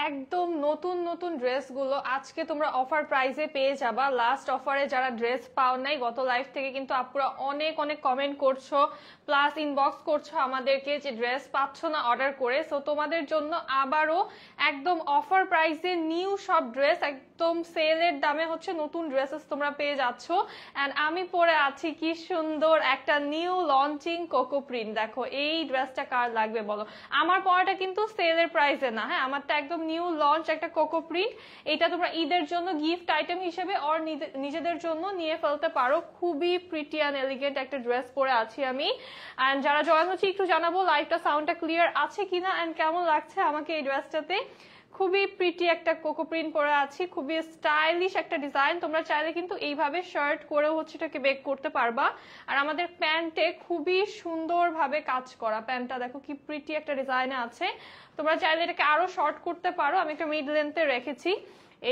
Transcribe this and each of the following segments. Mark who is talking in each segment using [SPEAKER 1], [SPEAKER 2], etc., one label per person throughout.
[SPEAKER 1] একদম নতুন নতুন ড্রেসগুলো আজকে তোমরা অফার প্রাইসে পেয়ে যাবা। লাস্ট অফারে যারা ড্রেস পাও নাই গত লাইভ থেকে কিন্তু আপুরা অনেক অনেক কমেন্ট করছো, প্লাস ইনবক্স করছো আমাদেরকে যে ড্রেস পাচ্ছ না অর্ডার করে। সো তোমাদের জন্য আবারও একদম অফার প্রাইসে নিউ সব ড্রেস, একদম সেলের দামে হচ্ছে নতুন ড্রেসেস তোমরা পেয়ে যাচ্ছ। অ্যান্ড আমি পরে আছি কি সুন্দর একটা নিউ লঞ্চিং কোকো প্রিন্ট। দেখো এই ড্রেসটা কার লাগবে বলো। আমার পরাটা কিন্তু সেলের প্রাইসে না, হ্যাঁ আমারটা একদম নিউ লঞ্চ একটা কোকো প্রিন্ট। এটা তোমরা ঈদের জন্য গিফট আইটেম হিসেবে আর নিজেদের জন্য নিয়ে ফেলতে পারো। খুবই প্রিটি অ্যান্ড এলিগেন্ট একটা ড্রেস পরে আছি আমি। অ্যান্ড যারা জয়েন হচ্ছে একটু জানাবো লাইভটা সাউন্ডটা ক্লিয়ার আছে কিনা অ্যান্ড কেমন লাগছে আমাকে এই ড্রেসটাতে। খুবই প্রিটি একটা কোকো প্রিন্ট পরে আছি, খুবই স্টাইলিশ একটা ডিজাইন। তোমরা চাইলে কিন্তু এইভাবে শার্ট করেও হচ্ছে এটাকে বেক করতে পারবা। আর আমাদের প্যান্টে খুবই সুন্দরভাবে কাজ করা, প্যান্টটা দেখো কি প্রিটি একটা ডিজাইনে আছে। তোমরা চাইলে এটাকে আরো শর্ট করতে পারো, আমি একটা মিড লেন্থে রেখেছি।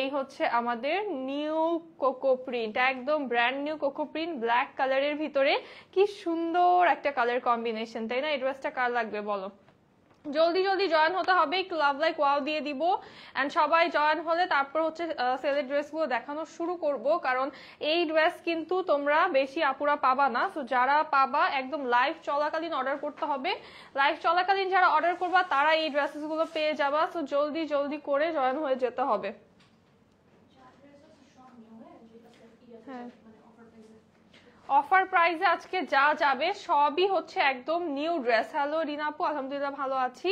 [SPEAKER 1] এই হচ্ছে আমাদের নিউ কোকো প্রিন্ট, একদম brand new cocoa print black কালারের ভিতরে। কি সুন্দর একটা কালার কম্বিনেশন, তাই না? এই ড্রেসটা কার লাগবে বলো। জলদি জলদি জয়েন হতে হবে, একটু লাভ লাইক ওয়াও দিয়ে দিব। এন্ড সবাই জয়েন হলে তারপর হচ্ছে সেলের ড্রেসগুলো দেখানো শুরু করব, কারণ এই ড্রেস কিন্তু তোমরা বেশি আপুরা পাবা না। তো যারা পাবা একদম লাইভ চলাকালীন অর্ডার করতে হবে। লাইভ চলাকালীন যারা অর্ডার করবা তারা এই ড্রেসেসগুলো পেয়ে যাবা। তো জলদি জলদি করে জয়েন হয়ে যেতে হবে। হ্যাঁ, অফার প্রাইসে আজকে যা যাবে সবই হচ্ছে একদম নিউ ড্রেস। হ্যালো রিনা আপু, আলহামদুলিল্লাহ ভালো আছি।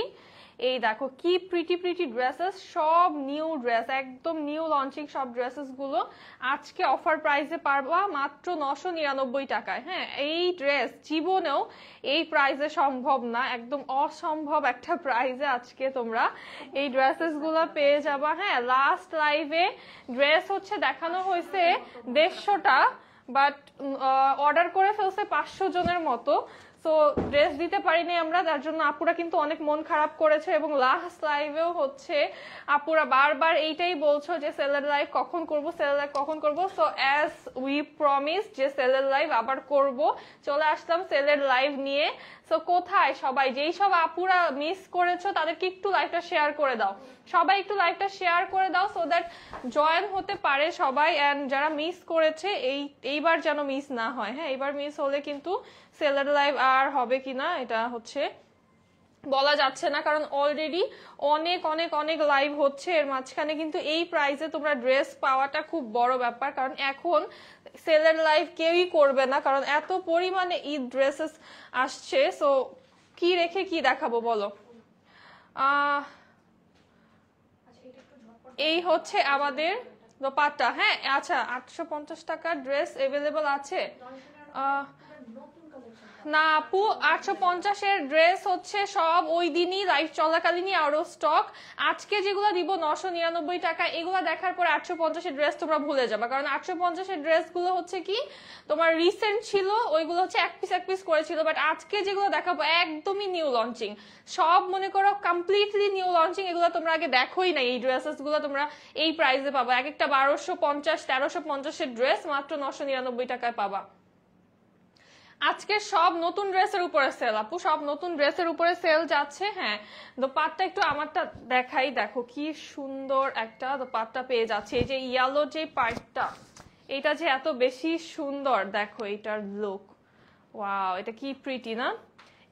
[SPEAKER 1] এই দেখো কি প্রিটি প্রিটি ড্রেসেস, সব নিউ ড্রেস, একদম নিউ লঞ্চিং সব ড্রেসেস গুলো আজকে অফার প্রাইসে পারবা মাত্র 999 টাকায়। হ্যাঁ, এই ড্রেস জীবনেও এই প্রাইসে সম্ভব না, একদম অসম্ভব একটা প্রাইসে আজকে তোমরা এই ড্রেসেস গুলো পেয়ে যাবা। হ্যাঁ, লাস্ট লাইভে ড্রেস হচ্ছে দেখানো হয়েছে 150টা, বাট অর্ডার করে ফেলছে 500 জনের মতো। সো ড্রেস দিতে পারিনি আমরা, তার জন্য আপুরা কিন্তু অনেক মন খারাপ করেছে। এবং লাস্ট লাইভেও হচ্ছে আপুরা বারবার এইটাই বলছো যে সেলের লাইভ কখন করব, সেলের লাইভ কখন করব। সো অ্যাজ উই প্রমিস যে সেলের লাইভ আবার করব, চলে আসলাম সেলের লাইভ নিয়ে। সো কোথায় সবাই, যেই সব আপুরা মিস করেছো তাদেরকে একটু লাইভটা শেয়ার করে দাও, সবাই একটু লাইভটা শেয়ার করে দাও, সো দ্যাট জয়েন হতে পারে সবাই। এন্ড যারা মিস করেছে এইবার যেন মিস না হয়। হ্যাঁ, এইবার মিস হলে কিন্তু সেলার লাইভ আর হবে কিনা এটা হচ্ছে বলা যাচ্ছে না, কারণ অলরেডি অনেক অনেক অনেক লাইভ হচ্ছে এর মাঝখানে। কিন্তু এই প্রাইসে তোমরা ড্রেস পাওয়াটা খুব বড় ব্যাপার, কারণ এখন সেলের লাইভ কেউই করবে না, কারণ এত পরিমাণে ঈদ ড্রেসেস আসছে। সো কি রেখে কি দেখাবো বলো। এই হচ্ছে আমাদের দোপাট্টা। হ্যাঁ আচ্ছা, 850 টাকার ড্রেস এভেলেবল আছে। না আপু, 850-এর ড্রেস হচ্ছে সব ওই দিনই লাইভ চলাকালীনই আরো স্টক। আজকে যেগুলো দিব 999 টাকা, এগুলো দেখার পর 850-এর ড্রেস তোমরা ভুলে যাবে, কারণ 850-এর ড্রেসগুলো হচ্ছে কি তোমার রিসেন্ট ছিল, ওইগুলো হচ্ছে এক পিস করেছিল। বাট আজকে যেগুলো দেখাবো একদমই নিউ লঞ্চিং, সব মনে করো কমপ্লিটলি নিউ লঞ্চিং। এগুলো তোমরা আগে দেখোই না, এই ড্রেসেস গুলো তোমরা এই প্রাইসে পাবো। এক একটা 1250 1350-এর ড্রেস মাত্র 999 টাকায় পাবা। আজকে সব নতুন ড্রেসের উপরে সেল আপু, সব নতুন ড্রেসের উপরে সেল যাচ্ছে। হ্যাঁ, দোপাট্টা একটু আমারটা দেখাই, দেখো কি সুন্দর একটা দোপাট্টা পেয়ে যাচ্ছে। এই যে ইয়েলো যে পার্টটা, এটা যে এত বেশি সুন্দর, দেখো এটার লুক, ওয়াও এটা কি প্রিটি না।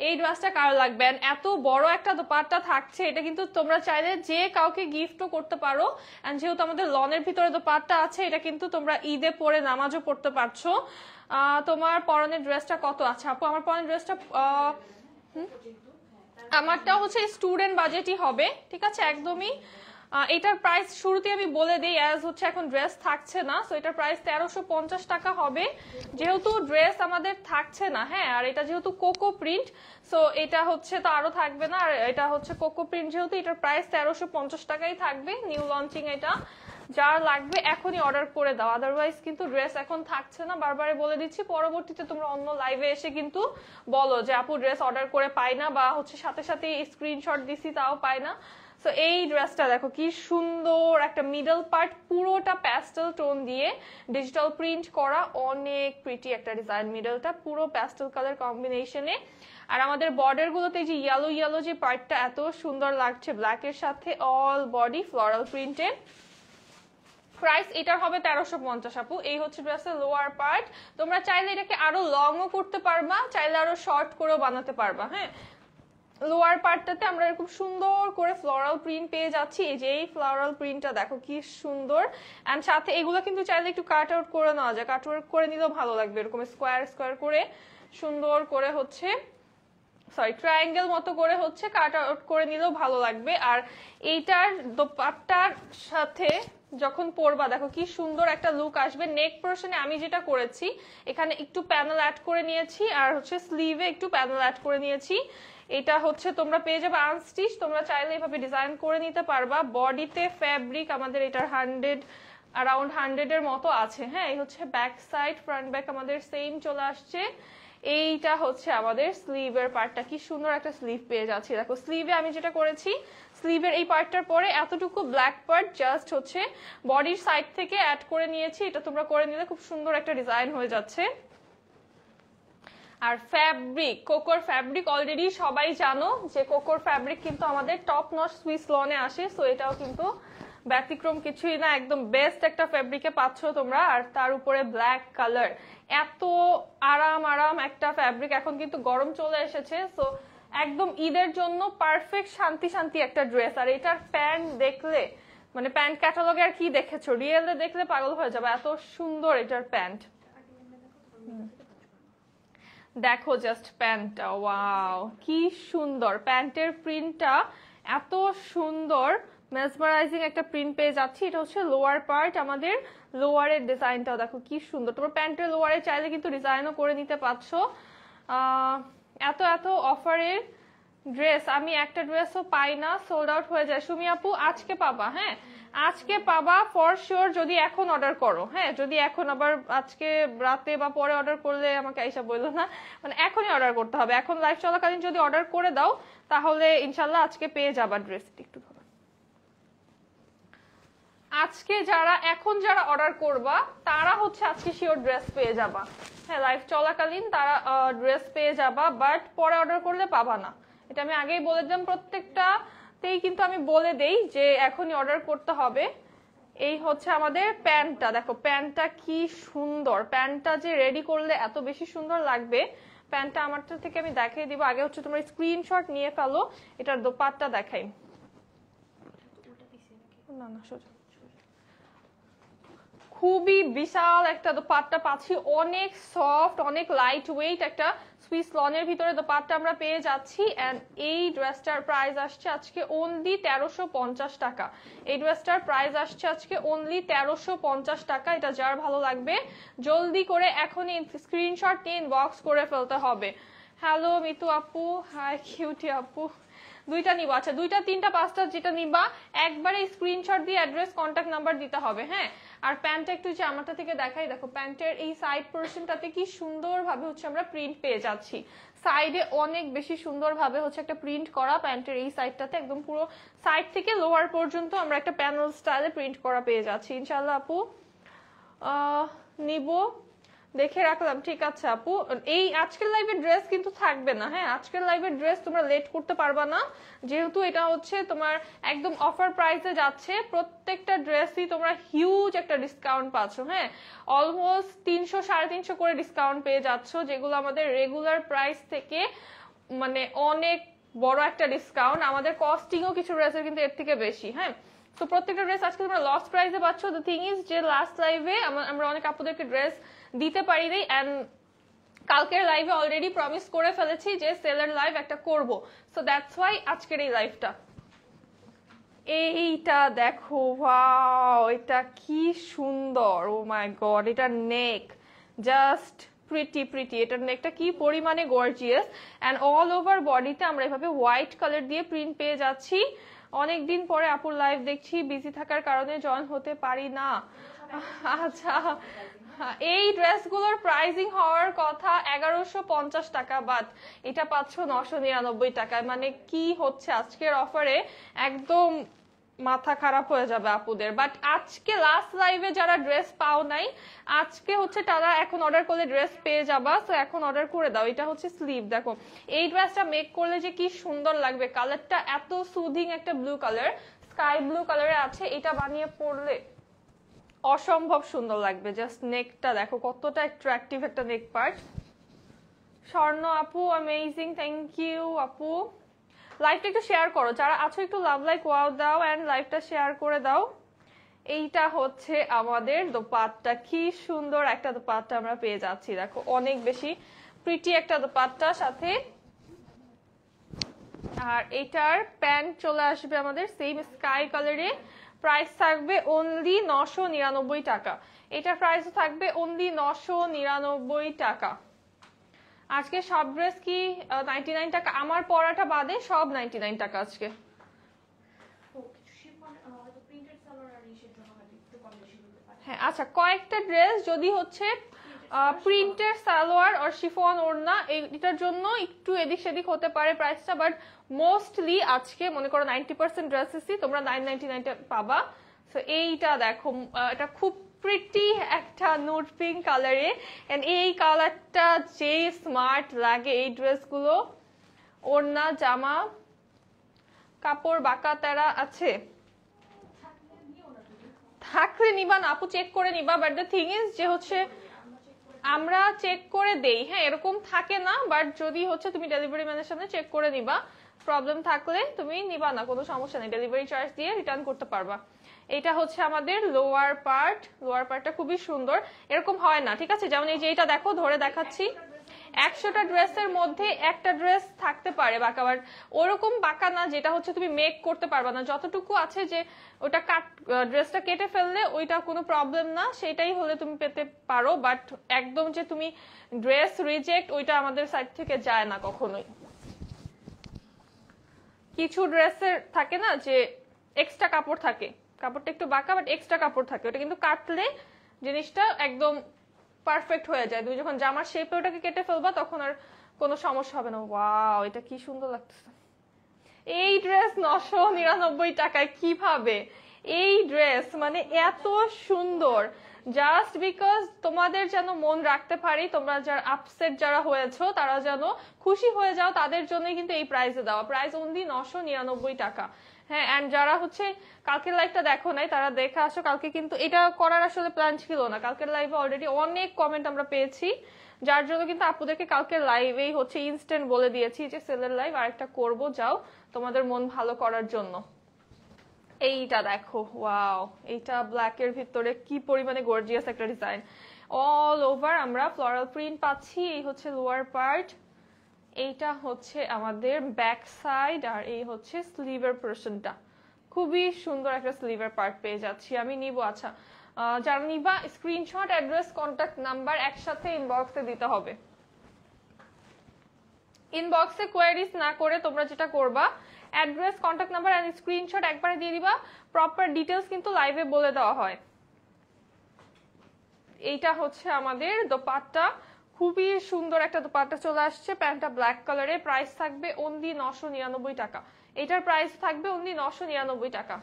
[SPEAKER 1] এই ড্রেসটা কারো লাগবে, এত বড় একটা দোপাট্টা থাকছে, এটা কিন্তু তোমরা চাইলে যে কাউকে গিফটও করতে পারো। এন্ড যেহেতু আমাদের লনের ভিতরে দোপাট্টা আছে, এটা কিন্তু তোমরা ঈদে পরে নামাজও পড়তে পারছো। তোমার পরনের ড্রেসটা কত আছে আপু? আমার পরনের ড্রেসটা আমারটা হচ্ছে স্টুডেন্ট বাজেটই হবে, ঠিক আছে একদমই। এটার প্রাইস শুরুতে আমি বলে দিই, অ্যাজ হচ্ছে এখন ড্রেস থাকছে না, সো এটার প্রাইস 1350 টাকা হবে, যেহেতু ড্রেস আমাদের থাকছে না। হ্যাঁ, আর এটা যেহেতু কোকো প্রিন্ট, সো এটা হচ্ছে তো আরো থাকবে না। আর এটা হচ্ছে কোকো প্রিন্ট যেহেতু, এটার প্রাইস 1350 টাকাই থাকবে, নিউ লঞ্চিং এটা। যার লাগবে এখনই অর্ডার করে দাও, আদারওয়াইজ কিন্তু ড্রেস এখন থাকছে না, বারবার বলে দিচ্ছি। পরবর্তীতে তোমরা অন্য লাইভে এসে কিন্তু বলো যে আপু ড্রেস অর্ডার করে পাই না, বা হচ্ছে সাথে সাথে স্ক্রিনশট দিছি তাও পাই না। সো এই ড্রেসটা দেখো কি সুন্দর, একটা মিডল পার্ট পুরোটা প্যাস্টেল টোন দিয়ে ডিজিটাল প্রিন্ট করা, অনেক প্রিটি একটা ডিজাইন। মিডলটা পুরো প্যাস্টেল কালার কম্বিনেশনে, আর আমাদের বর্ডার গুলোতে যে ইয়েলো ইয়েলো যে পার্টটা এত সুন্দর লাগছে ব্ল্যাকের সাথে, all body floral printed. Price এটার হবে 1350 আপু। এই হচ্ছে ড্রেসের লোয়ার পার্ট। তোমরা চাইলে এটাকে আরো লংও করতে পারবা, চাইলে আরো শর্ট করেও বানাতে পারবা। হ্যাঁ, লোয়ার পার্টটাতে আমরা এরকম সুন্দর করে ফ্লোরাল প্রিন্ট পেয়ে যাচ্ছি। এই যে এই ফ্লোরাল প্রিন্টটা দেখো কি সুন্দর, এন্ড সাথে এগুলো কিন্তু চাইলে একটু কাট আউট করে নেওয়া যায়, কাট আউট করে নিলেও ভালো লাগবে। এরকম স্কোয়ার স্কোয়ার করে সুন্দর করে হচ্ছে ট্রায়াঙ্গেল মতো করে হচ্ছে কাট আউট করে নিলেও ভালো লাগবে। আর এইটার দোপাট্টার সাথে যখন পরবা দেখো কি সুন্দর একটা লুক আসবে। নেক পোরশনে আমি যেটা করেছি, এখানে একটু প্যানেল অ্যাড করে নিয়েছি, আর হচ্ছে স্লিভে একটু প্যানেল অ্যাড করে নিয়েছি। এটা হচ্ছে তোমরা পেয়ে যাবে আনস্টিচ, তোমরা চাইলে এভাবে ডিজাইন করে নিতে পারবা। বডিতে ফ্যাব্রিক আমাদের এটার 100 অ্যারাউন্ড 100 এর মতো আছে। হ্যাঁ, এই হচ্ছে ব্যাক সাইড, ফ্রন্ট ব্যাক আমাদের সেম চলে আসছে। এইটা হচ্ছে আমাদের স্লিভের পার্টটা, কি সুন্দর একটা স্লিভ পেয়ে যাচ্ছি। দেখো স্লিভে আমি যেটা করেছি, স্লিভের এই পার্টটার পরে এতটুকু ব্ল্যাক পার্ট জাস্ট হচ্ছে বডির সাইড থেকে অ্যাড করে নিয়েছি। এটা তোমরা করে নিলে খুব সুন্দর একটা ডিজাইন হয়ে যাচ্ছে। আর ফ্যাব্রিক, কোকোর ফ্যাব্রিক অলরেডি সবাই জানো যে কোকোর ফ্যাব্রিক কিন্তু আমাদের টপ নচ সুইস লনে আসে। সো এটাও কিন্তু ব্যতিক্রম কিছুই না, একদম বেস্ট একটা ফ্যাব্রিকে পাচ্ছ তোমরা। আর তার উপরে ব্ল্যাক কালার, এত আরাম আরাম একটা ফ্যাব্রিক। এখন কিন্তু গরম চলে এসেছে, সো একদম ঈদের জন্য পারফেক্ট শান্তি শান্তি একটা ড্রেস। আর এটার প্যান্ট দেখলে মানে প্যান্ট ক্যাটালগে আর কি দেখেছো, রিয়েলে দেখলে পাগল হয়ে যাবে, এত সুন্দর এটার প্যান্ট। দেখো জাস্ট প্যান্টটা, ওয়াও কি সুন্দর, প্যান্টের প্রিন্টটা এত সুন্দর, মেসমারাইজিং একটা প্রিন্ট পেয়ে যাচ্ছি। এটা হচ্ছে লোয়ার পার্ট, আমাদের লোয়ারের ডিজাইনটাও দেখো কি সুন্দর। তোমার প্যান্টের লোয়ারে চাইলে কিন্তু ডিজাইনও করে নিতে পারছো। এত এত অফারের ড্রেস আমি একটা ড্রেসও পাই না, সোল্ড আউট হয়ে যায়। সুমি আপু আজকে পাবা, হ্যাঁ আজকে পাবা ফর শিওর, যদি এখন অর্ডার করো। হ্যাঁ, যদি এখন আবার আজকে রাতে বা পরে অর্ডার করলে আমাকে আইসা বললো না, মানে এখনই অর্ডার করতে হবে। এখন লাইভ চলাকালীন যদি অর্ডার করে দাও তাহলে ইনশাল্লাহ আজকে পেয়ে যাবা ড্রেস। একটু ধরো, আজকে যারা অর্ডার করবা তারা হচ্ছে আজকে শিওর ড্রেস পেয়ে যাবা। হ্যাঁ, লাইভ চলাকালীন তারা ড্রেস পেয়ে যাবা, বাট পরে অর্ডার করলে পাবা না। এটা আমি আগেই বলে দিলাম, প্রত্যেকটাতেই কিন্তু আমি বলে দেই যে এখনই অর্ডার করতে হবে। এই হচ্ছে আমাদের প্যান্টটা, দেখো প্যান্টটা কি সুন্দর, প্যান্টটা যে রেডি করলে এত বেশি সুন্দর লাগবে। প্যান্টটা আমারটা থেকে আমি দেখিয়ে দিব, আগে হচ্ছে তোমরা স্ক্রিনশট নিয়ে ফেলো। এটার দোপাট্টা দেখাই, না না সোজা, খুবই বিশাল একটা দোপাট্টা পাচ্ছি, অনেক সফট, অনেক লাইট ওয়েট একটা সুইস লনের ভিতরে দোপাট্টা আমরা পেয়ে যাচ্ছি। এন্ড এই ড্রেসটার প্রাইস আসছে আজকে অনলি 1350 টাকা। এই ড্রেসটার প্রাইস আসছে আজকে অনলি 1350 টাকা। এটা যার ভালো লাগবে জলদি করে এখনই স্ক্রিনশট নিয়ে ইনবক্স করে ফেলতে হবে। হ্যালো মিতু আপু, হাই কিউটি আপু, দুইটা নিবা, আচ্ছা দুইটা তিনটা পাঁচটা যেটা নিবা একবারে স্ক্রিনশট দিয়ে অ্যাড্রেস কন্ট্যাক্ট নাম্বার দিতে হবে। হ্যাঁ, আর প্যান্টটা একটু যে আমারটা থেকে দেখাই, দেখো প্যান্টের এই সাইড পোর্শনটাতে কি সুন্দর ভাবে হচ্ছে আমরা প্রিন্ট পেয়ে যাচ্ছি। সাইডে অনেক বেশি সুন্দর ভাবে হচ্ছে একটা প্রিন্ট করা, প্যান্টের এই সাইডটাতে একদম পুরো সাইড থেকে লোয়ার পর্যন্ত আমরা একটা প্যানেল স্টাইলে প্রিন্ট করা পেয়ে যাচ্ছি। ইনশাল্লাহ আপু নিব, দেখে রাখলাম, ঠিক আছে আপু। এই আজকের লাইভের ড্রেস কিন্তু থাকবে না। হ্যাঁ, আজকের লাইভের ড্রেস তোমরা লেট করতে পারবা না, যেহেতু এটা হচ্ছে তোমার একদম অফার প্রাইসে যাচ্ছে। প্রত্যেকটা ড্রেসই তোমরা হিউজ একটা ডিসকাউন্ট পাচ্ছ। হ্যাঁ, অলমোস্ট 300 350 করে ডিসকাউন্ট পেয়ে যাচ্ছ, যেগুলো আমাদের রেগুলার প্রাইস থেকে মানে অনেক বড় একটা ডিসকাউন্ট। আমাদের কস্টিংও কিছু ড্রেসের কিন্তু এর থেকে বেশি। হ্যাঁ, তো প্রত্যেকটা ড্রেস আজকে তোমরা লস প্রাইসে পাচ্ছ। দ্য থিং ইজ যে লাস্ট লাইভে আমরা অনেক আপুদেরকে ড্রেস দিতে পারি নাই, এন্ড কালকের লাইভে অলরেডি প্রমিস করে ফেলেছি যে সেলার লাইভ একটা করব, সো দ্যাটস ওয়াই আজকের এই লাইভটা। এইটা দেখো, ওয়াও এটা কি সুন্দর, ও মাই গড, এটা নেক জাস্ট প্রিটি প্রিটি। এটার নেকটা কি পরিমাণে গর্জিয়াস, এন্ড অল ওভার বডিতে আমরা এভাবে হোয়াইট কালার দিয়ে প্রিন্ট পেয়ে যাচ্ছি। অনেকদিন পরে আপুর লাইভ দেখছি, বিজি থাকার কারণে জয়েন হতে পারি না। আচ্ছা, এই ড্রেসগুলোর প্রাইসিং হওয়ার কথা 1150 টাকা, বাট এটা পাচ্ছ 999 টাকায়। মানে কি হচ্ছে আজকের অফারে, একদম মাথা খারাপ হয়ে যাবে আপুদের। বাট আজকে লাস্ট লাইভে যারা ড্রেস পাও নাই, আজকে হচ্ছে তারা এখন অর্ডার করলে ড্রেস পেয়ে যাবা। তো এখন অর্ডার করে দাও। এটা হচ্ছে স্লিভ, দেখো এই ড্রেসটা মেক করলে যে কি সুন্দর লাগবে। কালারটা এত সুদিং একটা ব্লু কালার, স্কাই ব্লু কালারে আছে। এটা বানিয়ে পরলে অসম্ভব সুন্দর লাগবে। জাস্ট নেকটা দেখো কতটা অ্যাট্রাকটিভ একটা নেক পার্ট। স্বর্ণ আপু অ্যামেজিং, থ্যাংক ইউ আপু। লাইভটা একটু শেয়ার করো, যারা আছো একটু লাভ লাইক ওয়াও দাও এন্ড লাইভটা শেয়ার করে দাও। এইটা হচ্ছে আমাদের দোপাট্টা, কি সুন্দর একটা দোপাট্টা আমরা পেয়ে যাচ্ছি। দেখো অনেক বেশি প্রিটি একটা দোপাট্টা সাথে। আর এটার প্যান্ট চলে আসবে আমাদের সেম স্কাই কালারে। প্রাইস থাকবে অনলি 999 টাকা। এটার প্রাইস থাকবে অনলি 999 টাকা। আজকে সব ড্রেস কি 99 টাকা? আমার পরাটা বাদে সব 99 টাকা আজকে। হ্যাঁ আচ্ছা, কয়েকটা ড্রেস যদি হচ্ছে প্রিন্টের সালোয়ার আর শিফন ওড়না, এটার জন্য একটু এদিক সেদিক হতে পারে প্রাইসটা, বাট মোস্টলি আজকে মনে করো 90% ড্রেসেসই তোমরা 999 পাবা। সো এইটা দেখো, এটা খুব প্রিটি একটা নুড পিঙ্ক কালারে, এন্ড এই কালারটা যে স্মার্ট লাগে এই ড্রেসগুলো। ওড়না জামা কাপড় বাঁকা তেরা আছে, থাকলে নিবা না আপু, চেক করে নিবা। বাট দ্য থিং ইজ যে হচ্ছে আমরা চেক করে দেই, হ্যাঁ এরকম থাকে না। বাট যদি হচ্ছে তুমি ডেলিভারি ম্যানের সামনে চেক করে নিবা, প্রবলেম থাকলে তুমি নিবা না, কোনো সমস্যা নেই, ডেলিভারি চার্জ দিয়ে রিটার্ন করতে পারবা। এটা হচ্ছে আমাদের লোয়ার পার্ট। লোয়ার পার্টটা খুবই সুন্দর, এরকম হয় না, ঠিক আছে? যেমন এই যে এটা দেখো, ধরে দেখাচ্ছি, 100টা ড্রেসের মধ্যে একটা ড্রেস থাকতে পারে বাঁকা, বাট ওরকম বাঁকা না যেটা হচ্ছে তুমি মেক করতে পারবা না। যতটুকু আছে যে ওটা ড্রেসটা কেটে ফেললে ওইটা কোনো প্রবলেম না, সেটাই হলে তুমি পেতে পারো। বাট একদম যে তুমি ড্রেস রিজেক্ট, ওইটা আমাদের সাইড থেকে যায় না কখনোই। কিছু ড্রেসের থাকে না যে এক্সট্রা কাপড় থাকে, কাপড়টা একটু বাঁকা বাট এক্সট্রা কাপড় থাকে, ওটা কিন্তু কাটলে জিনিসটা একদম পারফেক্ট হয়ে যায়। তুমি যখন জামার শেপে ওটাকে কেটে ফেলবা তখন আর কোনো সমস্যা হবে না। ওয়াও, এটা কি সুন্দর লাগতেছে। এই ড্রেস 999 টাকায় কিভাবে? এই ড্রেস মানে এত সুন্দর, জাস্ট বিকজ তোমাদের যেন মন রাখতে পারি, তোমরা যারা আপসেট যারা হয়েছো তারা যেন খুশি হয়ে যাও, তাদের জন্যই কিন্তু এই প্রাইসে দেওয়া। প্রাইস অনলি 999 টাকা। হ্যাঁ, এন্ড যারা হচ্ছে কালকের লাইভটা দেখো নাই তারা দেখে আসো। কালকে কিন্তু এটা করার আসলে প্ল্যান ছিল না, কালকের লাইভে অলরেডি অনেক কমেন্ট আমরা পেয়েছি, যার জন্য কিন্তু আপুদেরকে কালকের লাইভেই হচ্ছে ইনস্ট্যান্ট বলে দিয়েছি যে সেলের লাইভ আরেকটা করবো, যাও তোমাদের মন ভালো করার জন্য। এইটা দেখো, ওয়াও, এইটা ব্ল্যাক এর ভিতরে কি পরিমাণে গর্জিয়াস একটা ডিজাইন। অল ওভার আমরা ফ্লোরাল প্রিন্ট পাচ্ছি। এই হচ্ছে লোয়ার পার্ট, এইটা হচ্ছে আমাদের ব্যাক সাইড, আর এই হচ্ছে স্লিভের পোরশনটা। খুবই সুন্দর একটা স্লিভের পার্ট পেয়ে যাচ্ছি আমি। নিব, আচ্ছা যারা নিবা স্ক্রিনশট, অ্যাড্রেস, কন্ট্যাক্ট নাম্বার একসাথে ইনবক্সে দিতে হবে। ইনবক্সে কোয়েরিজ না করে তোমরা যেটা করবা, address, contact number and screenshot একবারে দিয়ে দিবা। প্রপার ডিটেলস কিন্তু লাইভে বলে দেওয়া হয়। এইটা হচ্ছে আমাদের দোপাট্টা, খুবই সুন্দর একটা দোপাট্টা চলে আসছে। প্যান্টটা ব্ল্যাক কালারে, প্রাইস থাকবে অনলি 999 টাকা। এটার প্রাইস থাকবে অনলি 999 টাকা।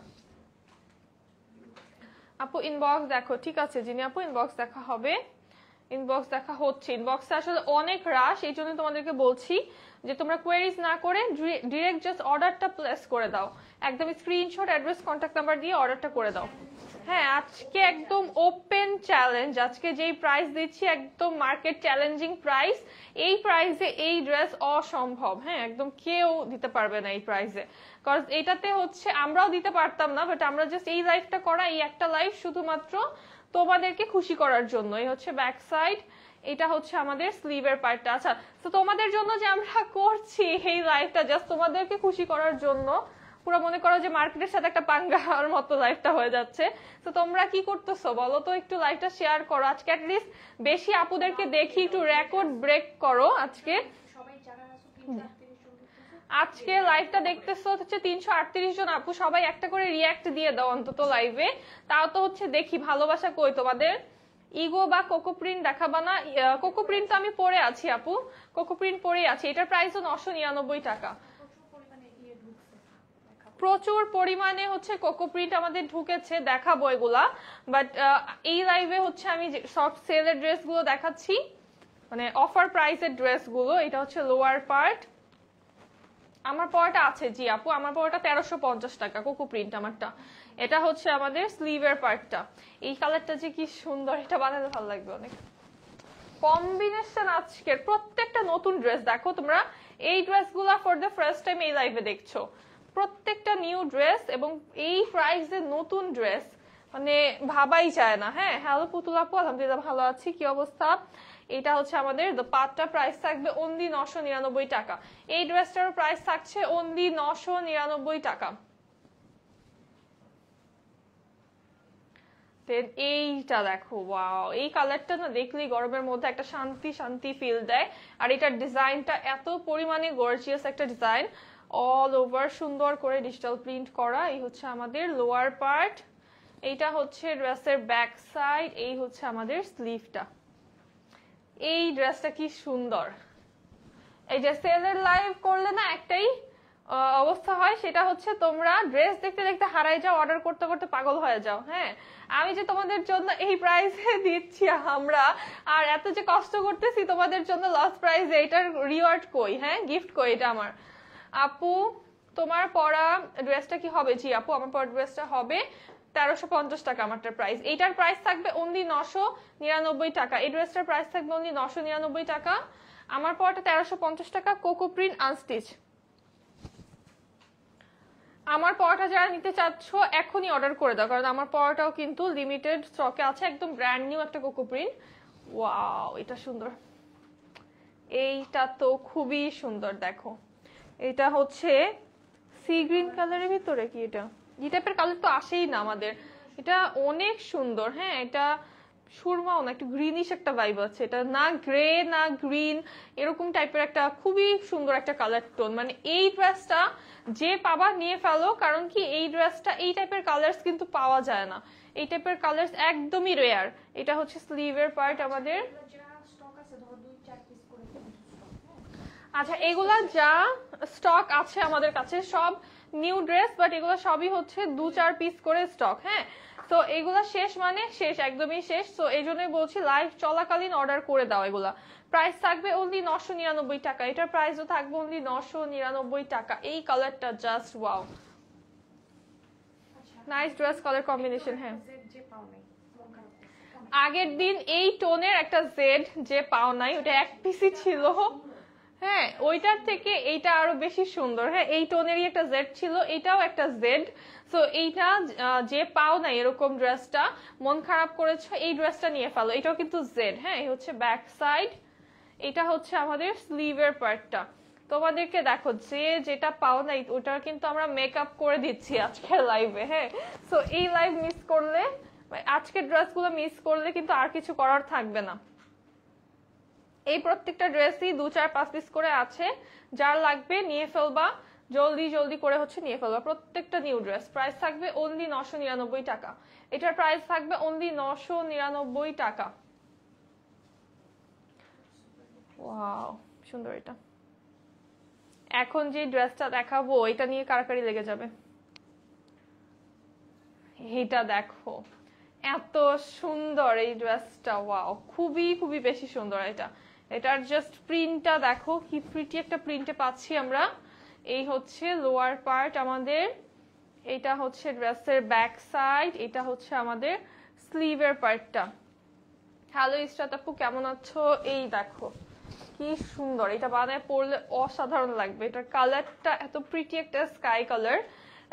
[SPEAKER 1] আপু ইনবক্স দেখো, ঠিক আছে যিনি আপু ইনবক্স দেখা হবে, ইনবক্স দেখা হচ্ছে। ইনবক্সে আসলে অনেক রাশ, এই জন্য তোমাদেরকে বলছি যে তোমরা কোয়েরিজ না করে ডিরেক্ট জাস্ট অর্ডারটা প্লেস করে দাও, একদম স্ক্রিনশট, অ্যাড্রেস, কন্ট্যাক্ট নাম্বার দিয়ে অর্ডারটা করে দাও। হ্যাঁ, আজকে একদম ওপেন চ্যালেঞ্জ, আজকে যেই প্রাইস দিচ্ছি একদম মার্কেট চ্যালেঞ্জিং প্রাইস। এই প্রাইসে এই ড্রেস অসম্ভব, হ্যাঁ একদম কেউ দিতে পারবে না এই প্রাইসে। কজ এটাতে হচ্ছে আমরাও দিতে পারতাম না, বাট আমরা জাস্ট এই লাইফটা করা, এই একটা লাইফ শুধুমাত্র তোমাদেরকে খুশি করার জন্য। এই হচ্ছে ব্যাক সাইড, এটা হচ্ছে আমাদের স্লিভের পার্টটা। আচ্ছা, তো তোমাদের জন্য যে আমরা করছি এই লাইফটা জাস্ট তোমাদেরকে খুশি করার জন্য, পুরো মনে করো যে মার্কেটের সাথে একটা পাঙ্গার মতো লাইফটা হয়ে যাচ্ছে। তো তোমরা কি করতেছো বলো তো, একটু লাইফটা শেয়ার করো আজকে, অ্যাটলিস্ট বেশি আপুদেরকে দেখি, একটু রেকর্ড ব্রেক করো আজকে। আজকে লাইভটা দেখতেছো হচ্ছে 338 জন আপু, সবাই একটা করে রিয়্যাক্ট দিয়ে দাও অন্তত লাইভে, তাও তো হচ্ছে দেখি ভালোবাসা কই তোমাদের। ইগো বা কোকো প্রিন্ট দেখাবা না? কোকো প্রিন্ট তো আমি পরে আছি আপু, কোকো প্রিন্ট পরেই আছি। এটার প্রাইসও 999 টাকা। প্রচুর পরিমাণে হচ্ছে কোকো প্রিন্ট আমাদের ঢুকেছে, দেখাবো এগুলা, বাট এই লাইভে হচ্ছে আমি সব সেলের ড্রেসগুলো দেখাচ্ছি, মানে অফার প্রাইসের ড্রেসগুলো। এটা হচ্ছে লোয়ার পার্ট, আমার পরটা আছে জি আপু, আমার পরটা 1350 টাকা কোকো প্রিন্ট আমারটা। এটা হচ্ছে আমাদের স্লিভের পার্টটা। এই কালারটা যে কি সুন্দর, এটা বানাতে ভালো লাগবে অনেক। কম্বিনেশন আজকের প্রত্যেকটা নতুন ড্রেস দেখো তোমরা, এই ড্রেসগুলো ফর দ্য ফার্স্ট টাইম এই লাইভে দেখছো, প্রত্যেকটা নিউ ড্রেস এবং এই প্রাইসে নতুন ড্রেস, মানে ভাবাই যায় না। হ্যাঁ, হ্যালো পুতুল আপু, আলহামদুলিল্লাহ ভালো আছি, কি অবস্থা? এটা হচ্ছে আমাদের পাটটা, প্রাইস থাকবে অনলি 999 টাকা। এই ড্রেসটার প্রাইস থাকছে অনলি 999 টাকা। দেন এইটা দেখো, ওয়াও, এই কালারটা না দেখলেই গরমের মধ্যে একটা শান্তি শান্তি ফিল দেয়। আর এটার ডিজাইনটা এত পরিমাণে গর্জিয়াস একটা ডিজাইন, অল ওভার সুন্দর করে ডিজিটাল প্রিন্ট করা। এই হচ্ছে আমাদের লোয়ার পার্ট, এইটা হচ্ছে ড্রেসের ব্যাক সাইড, এই হচ্ছে আমাদের স্লিভটা। এই ড্রেসটা কি সুন্দর। এই যে সেলের লাইভ করলে না একটাই অবস্থা হয়, সেটা হচ্ছে তোমরা ড্রেস দেখতে দেখতে হারাই যাও, অর্ডার করতে করতে পাগল হয়ে যাও। হ্যাঁ, আমি যে তোমাদের জন্য এই প্রাইসে দিচ্ছি আমরা, আর এত যে কষ্ট করতেছি তোমাদের জন্য লস প্রাইসে, এটার রিওয়ার্ড কই? হ্যাঁ, গিফট কই এটা আমার? আপু তোমার পরা ড্রেসটা কি হবে? জি আপু, আমার পরা ড্রেসটা হবে 1350 টাকা আমারটার প্রাইস। এইটার প্রাইস থাকবে অনলি 999 টাকা। এই ড্রেসটার প্রাইস থাকবে অনলি 999 টাকা। আমার পরাটা 1350 টাকা, কোকো প্রিন্ট আনস্টিচ। আমার পরাটা যারা নিতে চাচ্ছ এখনই অর্ডার করে দাও, কারণ আমার পরাটাও কিন্তু লিমিটেড স্টকে আছে, একদম ব্র্যান্ড নিউ একটা কোকো প্রিন্ট। ওয়াও, এটা সুন্দর, এইটা তো খুবই সুন্দর। দেখো, এটা হচ্ছে সি গ্রিন কালারের ভিতরে, কি এটা এই টাইপের কালার তো আসেই না আমাদের, এটা অনেক সুন্দর। হ্যাঁ, এটা সুরমাও না, একটু গ্রিনিশ একটা ভাইব আছে, এটা না গ্রে না গ্রিন, এরকম টাইপের একটা খুবই সুন্দর একটা কালার টোন। মানে এই ড্রেসটা যে পাবা নিয়ে ফেলো, কারণ কি এই ড্রেসটা এই টাইপের কালার্স কিন্তু পাওয়া যায় না, এই টাইপের কালার্স একদমই রেয়ার। এটা হচ্ছে স্লিভের পার্ট আমাদের। আচ্ছা, এগুলা যা স্টক আছে আমাদের কাছে সব নিউ ড্রেস, বাট এগুলো সবই হচ্ছে 2-4 পিস করে স্টক। হ্যাঁ, তো এগুলা শেষ মানে শেষ, একদমই শেষ। তো এই জন্যই বলছি লাইভ চলাকালীন অর্ডার করে দাও। এগুলা প্রাইস থাকবে অনলি 999 টাকা, এটার প্রাইসও থাকবে অনলি 999 টাকা। এই কালারটা just wow, nice dress colour combination. হ্যাঁ, আগের দিন এই টোনের একটা জেড যে পাও নাই, ওটা এক পিসই ছিল। হ্যাঁ, ওইটার থেকে এইটা আরো বেশি সুন্দর। হ্যাঁ, এই টোনেরই একটা জেড ছিল, এটাও একটা জেড। সো এইটা যে পাও না এরকম ড্রেসটা, মন খারাপ করেছো, এই ড্রেসটা নিয়ে ফেলো, এটাও কিন্তু জেড। হ্যাঁ, এই হচ্ছে ব্যাক সাইড, এটা হচ্ছে আমাদের স্লিভের পার্টটা। তোমাদেরকে দেখো, যে যেটা পাও নাই ওটা কিন্তু আমরা মেকআপ করে দিচ্ছি আজকের লাইভে। হ্যাঁ, সো এই লাইভ মিস করলে, আজকের ড্রেসগুলো মিস করলে কিন্তু আর কিছু করার থাকবে না। এই প্রত্যেকটা ড্রেসই 2-4-5 পিস করে আছে, যার লাগবে নিয়ে ফেলবা, জলদি জলদি করে হচ্ছে নিয়ে ফেলবা। প্রত্যেকটা নিউ ড্রেস প্রাইস থাকবে অনলি 999 টাকা, এটার প্রাইস থাকবে অনলি 999 টাকা। ওয়াও, সুন্দর। এটা এখন যে ড্রেসটা দেখাবো এটা নিয়ে কারাকারি লেগে যাবে। এইটা দেখো, এত সুন্দর এই ড্রেসটা, ওয়াও, খুবই খুবই বেশি সুন্দর। এটার জাস্ট প্রিন্টটা দেখো, কি প্রিটি একটা প্রিন্টে পাচ্ছি আমরা। এই হচ্ছে লোয়ার পার্ট আমাদের, এটা হচ্ছে ড্রেসের ব্যাক সাইড, এটা হচ্ছে আমাদের স্লিভের পার্টটা। হ্যালো ইসরাত আপু, কেমন আছো? এই দেখো কি সুন্দর, এটা বানায় পরলে অসাধারণ লাগবে। এটার কালারটা এত প্রিটি একটা স্কাই কালার,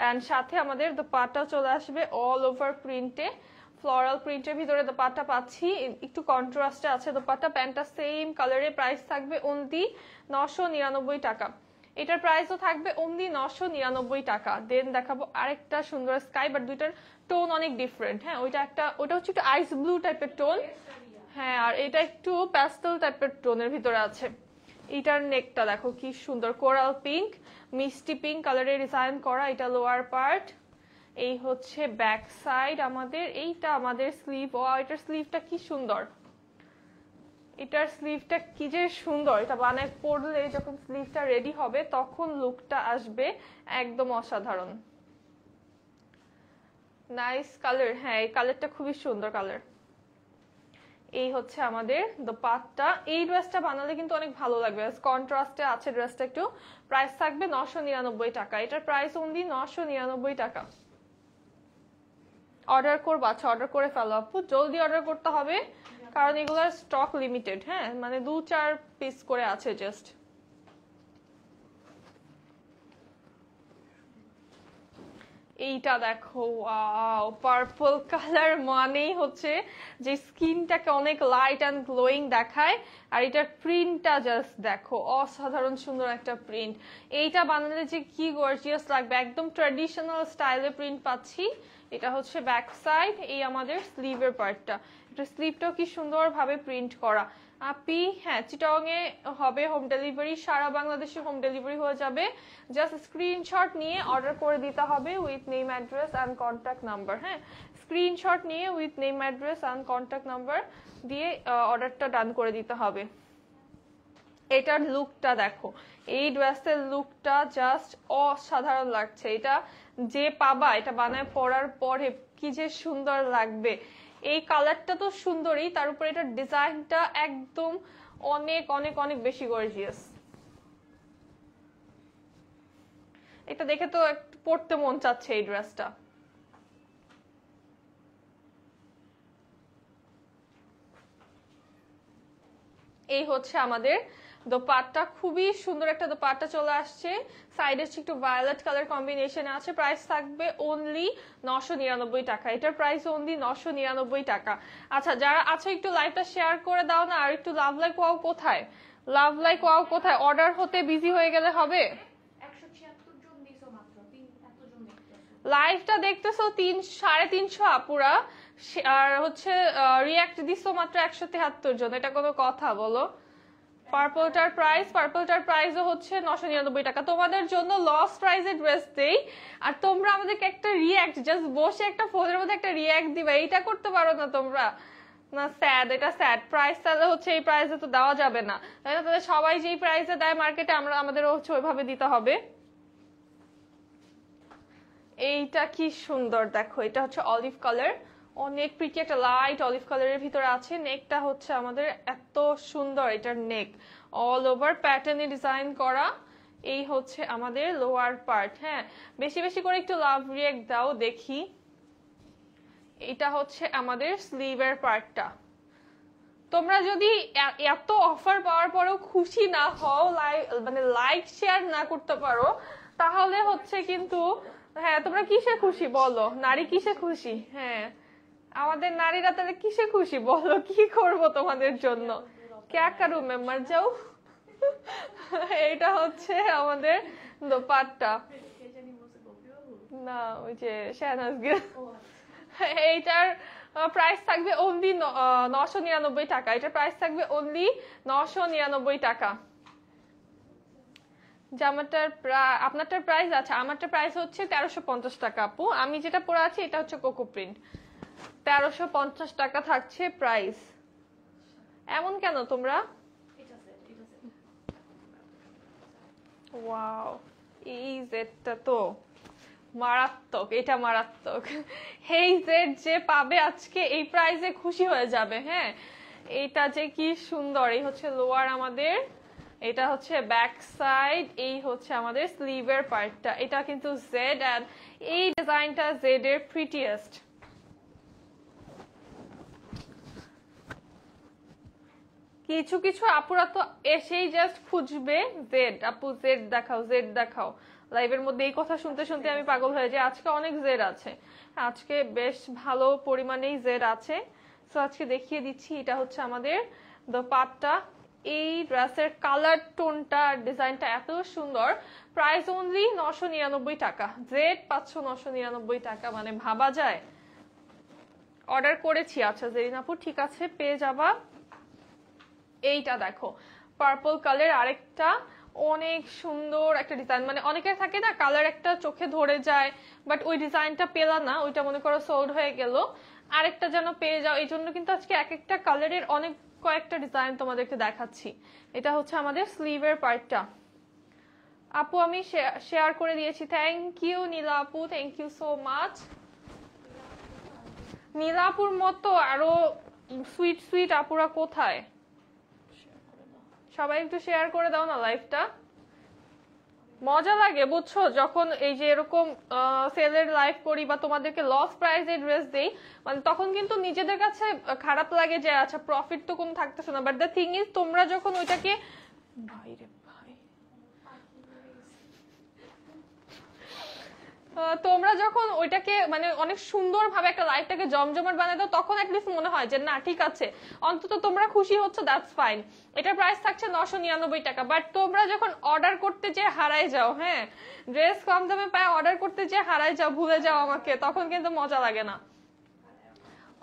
[SPEAKER 1] এন্ড সাথে আমাদের দোপাট্টা চলে আসবে অল ওভার প্রিন্টে, ফ্লোরাল প্রিন্টের ভিতরে দোপাট্টা পাচ্ছি, একটু কন্ট্রাস্টে আছে দোপাট্টা। প্যান্টটা সেম কালারে, প্রাইস থাকবে অনলি 999 টাকা, এটার প্রাইসও থাকবে অনলি 999 টাকা। দেন দেখাবো আরেকটা সুন্দর স্কাই, বাট দুইটার টোন অনেক ডিফারেন্ট। হ্যাঁ, ওটা হচ্ছে একটু আইস ব্লু টাইপের টোন। হ্যাঁ, আর এটা একটু প্যাস্টেল টাইপের টোনের ভিতরে আছে। এটার নেকটা দেখো কি সুন্দর, কোরাল পিঙ্ক, মিষ্টি পিঙ্ক কালারের ডিজাইন করা। এটা লোয়ার পার্ট, এই হচ্ছে ব্যাক সাইড আমাদের। এইটা আমাদের স্লিভ। ও এটার স্লিভটা কি সুন্দর, এটার স্লিভটা কি যে সুন্দর। এটা বানায় পরলে যখন স্লিভটা রেডি হবে তখন লুকটা আসবে একদম অসাধারণ। নাইস কালার, হ্যাঁ এই কালারটা খুবই সুন্দর কালার। এই হচ্ছে আমাদের দোপাট্টা। এই ড্রেসটা বানালে কিন্তু অনেক ভালো লাগবে, কন্ট্রাস্টে আছে ড্রেসটা একটু। প্রাইস থাকবে 999 টাকা। এটার প্রাইস অনলি 999 টাকা। অর্ডার করবো? আচ্ছা অর্ডার করে ফেলো আপু, জলদি অর্ডার করতে হবে কারণ এগুলোর স্টক লিমিটেড। হ্যাঁ মানে 2-4 পিস করে আছে জাস্ট। এইটা দেখো, ওয়াও পার্পল কালার মানেই হচ্ছে যে স্কিনটাকে অনেক লাইট অ্যান্ড গ্লোয়িং দেখায়। আর এটার প্রিন্টটা জাস্ট দেখো, অসাধারণ সুন্দর একটা প্রিন্ট। এইটা বানালে যে কি গর্জিয়াস লাগবে, একদম ট্র্যাডিশনাল স্টাইলে প্রিন্ট পাচ্ছি। এটা হচ্ছে ব্যাক সাইড, এই আমাদের স্লিভের পার্টটা। এটা স্লিভটাও কি সুন্দর ভাবে প্রিন্ট করা। আপি হ্যাঁ চিটং এ হবে হোম ডেলিভারি, সারা বাংলাদেশে হোম ডেলিভারি হয়ে যাবে। জাস্ট স্ক্রিনশট নিয়ে অর্ডার করে দিতে হবে with name address and contact number. হ্যাঁ স্ক্রিনশট নিয়ে with name address and contact number দিয়ে অর্ডারটা ডান করে দিতে হবে। এটার লুকটা দেখো, এই ড্রেসের লুকটা জাস্ট অসাধারণ লাগছে। এটা যে পাবা এটা বানায় পরার পরে কি যে সুন্দর লাগবে। এই কালারটা তো সুন্দরই, তার উপরে এটার ডিজাইনটা একদম অনেক অনেক অনেক বেশি গর্জিয়াস। এটা দেখে তো একটু পড়তে মন চাচ্ছে এই ড্রেসটা। এই হচ্ছে আমাদের দোপাট্টা, খুবই সুন্দর একটা দোপাট্টা চলে আসছে। সাইডে একটু ভায়োলেট কালার কম্বিনেশন আছে। প্রাইস থাকবে অনলি 999 টাকা। এটার প্রাইস অনলি 999 টাকা। আচ্ছা যারা আছে একটু লাইভটা শেয়ার করে দাও না। আর একটু লাভ লাইক ওয়াও কোথায়, লাভ লাইক ওয়াও কোথায়? অর্ডার হতে বিজি হয়ে গেলে হবে। লাইভটা দেখতেছো 350 আপুরা, আর হচ্ছে রিয়াক্ট দিছো মাত্র 173 জন। এটা কোনো কথা বলো? পার্পলটার প্রাইসও হচ্ছে 999 টাকা। তোমাদের জন্য লস প্রাইসে ড্রেস দেই আর তোমরা আমাদেরকে একটা রিয়াক্ট, জাস্ট বসে একটা ফোনের মধ্যে একটা রিয়াক্ট দিবা, এইটা করতে পারো না তোমরা? না স্যাড, এটা স্যাড। প্রাইস তাহলে হচ্ছে এই প্রাইসে তো দেওয়া যাবে না, তাই না? তাহলে সবাই যেই প্রাইসে দেয় মার্কেটে আমাদেরও হচ্ছে ওইভাবে দিতে হবে। এইটা কি সুন্দর দেখো, এটা হচ্ছে অলিভ কালার, অনেক প্রিটি একটা লাইট অলিভ কালারের ভিতরে আছে। নেকটা হচ্ছে আমাদের এত সুন্দর, এটার নেক অল ওভার প্যাটার্নে ডিজাইন করা। এই হচ্ছে আমাদের লোয়ার পার্ট। হ্যাঁ বেশি বেশি করে একটু লাভ রিয়েক্ট দাও দেখি। এটা হচ্ছে আমাদের স্লিভের পার্টটা। তোমরা যদি এত অফার পাওয়ার পরেও খুশি না হও, মানে লাইক শেয়ার না করতে পারো, তাহলে হচ্ছে কিন্তু হ্যাঁ তোমরা কিসে খুশি বলো? নারী কিসে খুশি? হ্যাঁ আমাদের নারীরা তাহলে কিসে খুশি বলো? কি করব তোমাদের জন্য? ক্যা করু মে মর যাও। এটা হচ্ছে আমাদের দোপাট্টা, না ওই যে শাহনাজ গিল। এইটার প্রাইস থাকবে অনলি 999 টাকা। এটার প্রাইস থাকবে অনলি 999 টাকা। জামাটার আপনারটার প্রাইস আছে, আমারটার প্রাইস হচ্ছে 1350 টাকা আপু। আমি যেটা পরে আছি এটা হচ্ছে কোকো প্রিন্ট। 1350 টাকা থাকছে প্রাইস। এমন কেন তোমরা? ওয়াও এই জেডটা তো মারাত্মক, এটা মারাত্মক। এই জেড যে পাবে আজকে এই প্রাইসে খুশি হয়ে যাবে। হ্যাঁ এটা যে কি সুন্দর। এই হচ্ছে লোয়ার আমাদের, এটা হচ্ছে ব্যাক সাইড, এই হচ্ছে আমাদের স্লিভের পার্টটা। এটা কিন্তু জেড, এন্ড এই ডিজাইনটা জেড এর প্রিটিয়েস্ট। কিছু কিছু আপুরা তো এসেই জাস্ট খুঁজবে জেড, আপু জেড দেখাও, জেড দেখাও। লাইভের মধ্যে এই কথা শুনতে শুনতে আমি পাগল হয়ে যাই। আজকে অনেক জেড আছে, আজকে বেশ ভালো পরিমাণেই জেড আছে। সো আজকে দেখিয়ে দিচ্ছি। এটা হচ্ছে আমাদের দোপাট্টা। এই ড্রেসের কালার টোনটা ডিজাইনটা এত সুন্দর। প্রাইস অনলি 999 টাকা। জেড পাচ্ছ 999 টাকা, মানে ভাবা যায়। অর্ডার করেছি, আচ্ছা জেরিন আপু ঠিক আছে পেয়ে যাবা। এইটা দেখো পার্পল কালার আরেকটা অনেক সুন্দর একটা ডিজাইন, মানে অনেকের থাকে না কালার একটা চোখে ধরে যায়, বাট ওই ডিজাইনটা পেলা না, ওইটা মনে করো সোল্ড হয়ে গেল, আরেকটা যেন পেয়ে যাও। এই জন্য কিন্তু আজকে এক একটা কালারের অনেক কয়েকটা ডিজাইন তোমাদেরকে দেখাচ্ছি। এটা হচ্ছে আমাদের স্লিভের পার্টটা। আপু আমি শেয়ার করে দিয়েছি, থ্যাংক ইউ নীলা আপু, থ্যাংক ইউ সো মাচ। নীলা আপুর মতো আরো সুইট সুইট আপুরা কোথায়? সবাই একটু শেয়ার করে দাও না লাইভটা। মজা লাগে বুঝছো, যখন এই যে এরকম সেলের লাইভ করি বা তোমাদেরকে লস প্রাইসে ড্রেস দেই, মানে তখন কিন্তু নিজেদের কাছে খারাপ লাগে যে আচ্ছা প্রফিট তো কোনো থাকতেছে না, বাট দ্য থিং ইজ তোমরা যখন ওইটাকে বাইরে তোমরা যখন ওইটাকে মানে অনেক সুন্দর ভাবে একটা লাইফটাকে জমজমাট বানাই দাও, তখন অ্যাটলিস্ট মনে হয় যে না ঠিক আছে, অন্তত তোমরা খুশি হচ্ছে, দ্যাটস ফাইন। এটার প্রাইস থাকছে 999 টাকা, বাট তোমরা যখন অর্ডার করতে যে হারাই যাও, হ্যাঁ ড্রেস কম দামে পায় অর্ডার করতে যে হারাই যাও, ভুলে যাও আমাকে, তখন কিন্তু মজা লাগে না।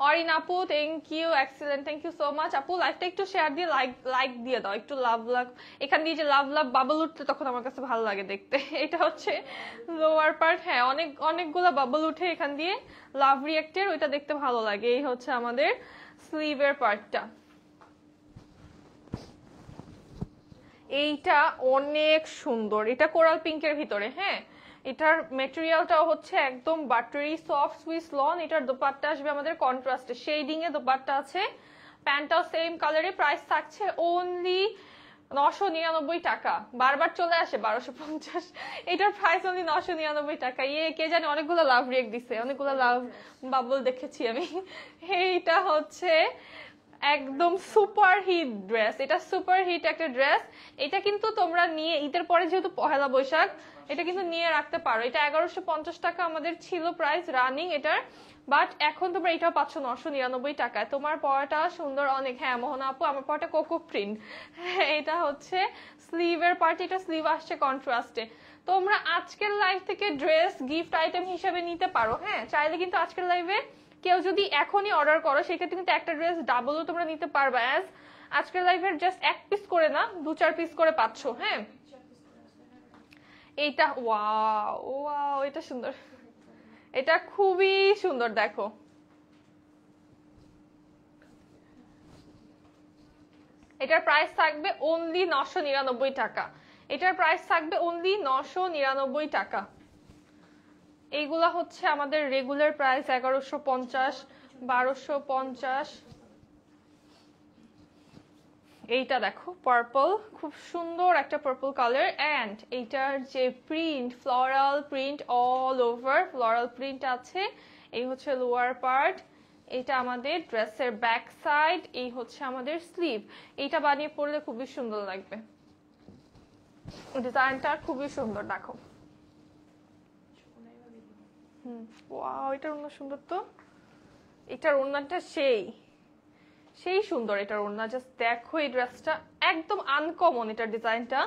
[SPEAKER 1] অরিন আপু thank you, excellent, thank you so much আপু। লাইভটা একটু শেয়ার দিয়ে লাইক দিয়ে দাও, একটু লাভ লাভ এখান দিয়ে যে লাভ লাভ বাবল উঠতে তখন আমার কাছে ভালো লাগে দেখতে। এটা হচ্ছে লোয়ার পার্ট, হ্যাঁ অনেকগুলা বাবল উঠে এখান দিয়ে লাভ রিয়েক্টের, ওইটা দেখতে ভালো লাগে। এই হচ্ছে আমাদের স্লিভের পার্টটা। এইটা অনেক সুন্দর, এটা কোরাল পিঙ্কের ভিতরে, হ্যাঁ এটার মেটেরিয়ালটাও হচ্ছে একদম বাটারি সফট সুইস লন। এটার দোপাট্টা আসবে আমাদের কন্ট্রাস্টে, শেডিং এ দোপাট্টা আছে, প্যান্টটাও সেম কালারে। প্রাইস থাকছে অনলি 999 টাকা, বারবার চলে আসে 1250, এটার প্রাইস অনলি 999 টাকা। ইয়ে কে জানে অনেকগুলো লাভ রিয়েক্ট দিছে, অনেকগুলো লাভ বাবল দেখেছি আমি। এইটা হচ্ছে একদম সুপার হিট ড্রেস, এটা সুপার হিট একটা ড্রেস। এটা কিন্তু তোমরা নিয়ে ঈদের পরে যেহেতু পহেলা বৈশাখ, এটা কিন্তু নিয়ে রাখতে পারো। এটা 1150 টাকা আমাদের ছিল প্রাইস রানিং এটার, বাট এখন তোমরা এটাও পাচ্ছ 999 টাকায়। তোমার পরাটা সুন্দর অনেক, হ্যাঁ মোহনা আপু আমার পরাটা কোকো প্রিন্ট। এটা হচ্ছে স্লিভের পার্ট, এটা স্লিভ আসছে কন্ট্রাস্টে। তোমরা আজকের লাইভ থেকে ড্রেস গিফট আইটেম হিসেবে নিতে পারো, হ্যাঁ চাইলে কিন্তু আজকের লাইভে কেউ যদি এখনই অর্ডার করো সেক্ষেত্রে কিন্তু একটা ড্রেস ডাবলও তোমরা নিতে পারবা, অ্যাজ আজকের লাইভের জাস্ট এক পিস করে না 2-4 পিস করে পাচ্ছ। হ্যাঁ এইটা ওয়াও ওয়াও, এটা সুন্দর, এটা খুবই সুন্দর। দেখো এটার প্রাইস থাকবে অনলি 999 টাকা, এটার প্রাইস থাকবে অনলি 999 টাকা। এইগুলা হচ্ছে আমাদের রেগুলার প্রাইস 1150, 1250। এইটা দেখো পার্পল, খুব সুন্দর একটা পার্পল কালার, এন্ড এইটার যে print floral print all over floral print আছে। এই হচ্ছে লোয়ার পার্ট, এটা আমাদের ড্রেসের ব্যাক সাইড, এই হচ্ছে আমাদের স্লিভ। এইটা বানিয়ে পরলে খুবই সুন্দর লাগবে, ডিজাইনটা খুবই সুন্দর। দেখো ওয়াও, এটার ওড়না সুন্দর তো, এটার ওড়নাটা সেই সুন্দর, এটার ওড়না জাস্ট দেখো। এই ড্রেসটা একদম আনকমন, এটার ডিজাইনটা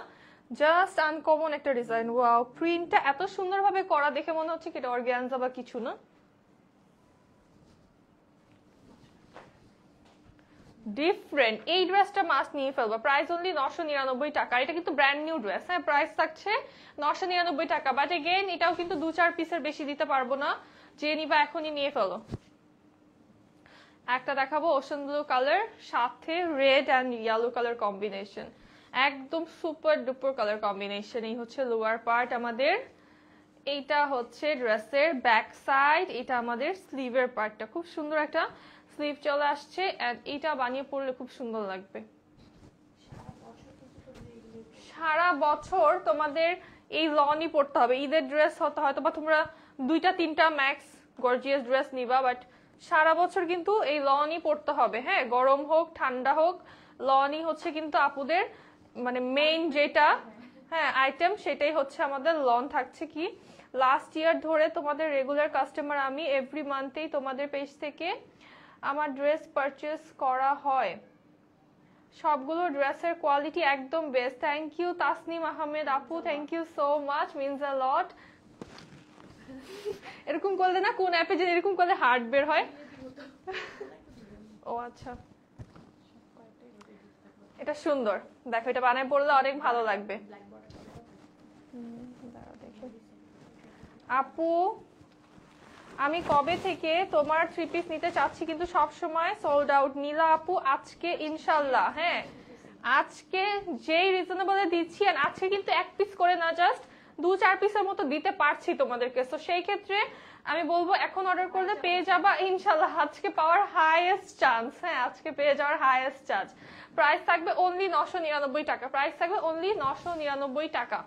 [SPEAKER 1] জাস্ট আনকমন একটা ডিজাইন। ওয়াও, প্রিন্টটা এত সুন্দরভাবে করা দেখে মনে হচ্ছে কি এটা অর্গানজা বা কিছু না, ডিফারেন্ট। এই ড্রেসটা মাস্ট নিয়ে ফেলবা, প্রাইস অনলি 999 টাকা। এটা কিন্তু ব্র্যান্ড নিউ ড্রেস, হ্যাঁ প্রাইস থাকছে 999 টাকা, বাট এগেইন এটাও কিন্তু 2-4 পিসের বেশি দিতে পারবো না, যে নিবা এখনই নিয়ে ফেলো। একটা দেখাবো ওশান ব্লু কালার, সাথে red and yellow colour combination, একদম সুপার ডুপার কালার কম্বিনেশন। এই হচ্ছে লোয়ার পার্ট আমাদের, এইটা হচ্ছে ড্রেসের ব্যাক সাইড, এটা আমাদের স্লিভের পার্টটা, খুব সুন্দর একটা স্লিভ চলে আসছে, এন্ড এটা বানিয়ে পরলে খুব সুন্দর লাগবে। সারা বছর তোমাদের এই লনই পড়তে হবে, ঈদের ড্রেস হয়তো বা তোমরা 2-3টা ম্যাক্স গর্জিয়াস ড্রেস নিবা, বাট সারা বছর কিন্তু এই লনই পড়তে হবে। হ্যাঁ গরম হোক ঠান্ডা হোক, লনই হচ্ছে কিন্তু আপুদের মানে মেইন যেটা হ্যাঁ আইটেম, সেটাই হচ্ছে আমাদের লন থাকছে। কি লাস্ট ইয়ার ধরে তোমাদের রেগুলার কাস্টমার আমি, এভরি মান্থেই তোমাদের পেজ থেকে আমার ড্রেস পারচেস করা হয়, সবগুলো ড্রেসের কোয়ালিটি একদম best. Thank you Tasnim Ahmed আপু, thank you so much, means a lot. এরকম করলে না কোন অ্যাপে যে এরকম করলে হার্ট বের হয়। ও আচ্ছা, এটা সুন্দর, দেখো এটা বানায় পরলে অনেক ভালো লাগবে। আপু আমি কবে থেকে তোমার 3 পিস নিতে চাচ্ছি কিন্তু সব সময় সোল্ড আউট। নীলা আপু আজকে ইনশাল্লাহ, হ্যাঁ আজকে যেই রিজনেবলে দিচ্ছি, আর আজকে কিন্তু 1 পিস করে না, জাস্ট 2-4 পিসের মতো দিতে পারছি তোমাদেরকে। তো সেই ক্ষেত্রে আমি বলবো এখন অর্ডার করলে পেয়ে যাবা ইনশাল্লাহ, আজকে পাওয়ার হাইয়েস্ট চান্স। হ্যাঁ আজকে পেয়ে যাওয়ার হাইয়েস্ট চান্স। প্রাইস থাকবে অনলি 999 টাকা, প্রাইস থাকবে অনলি 999 টাকা।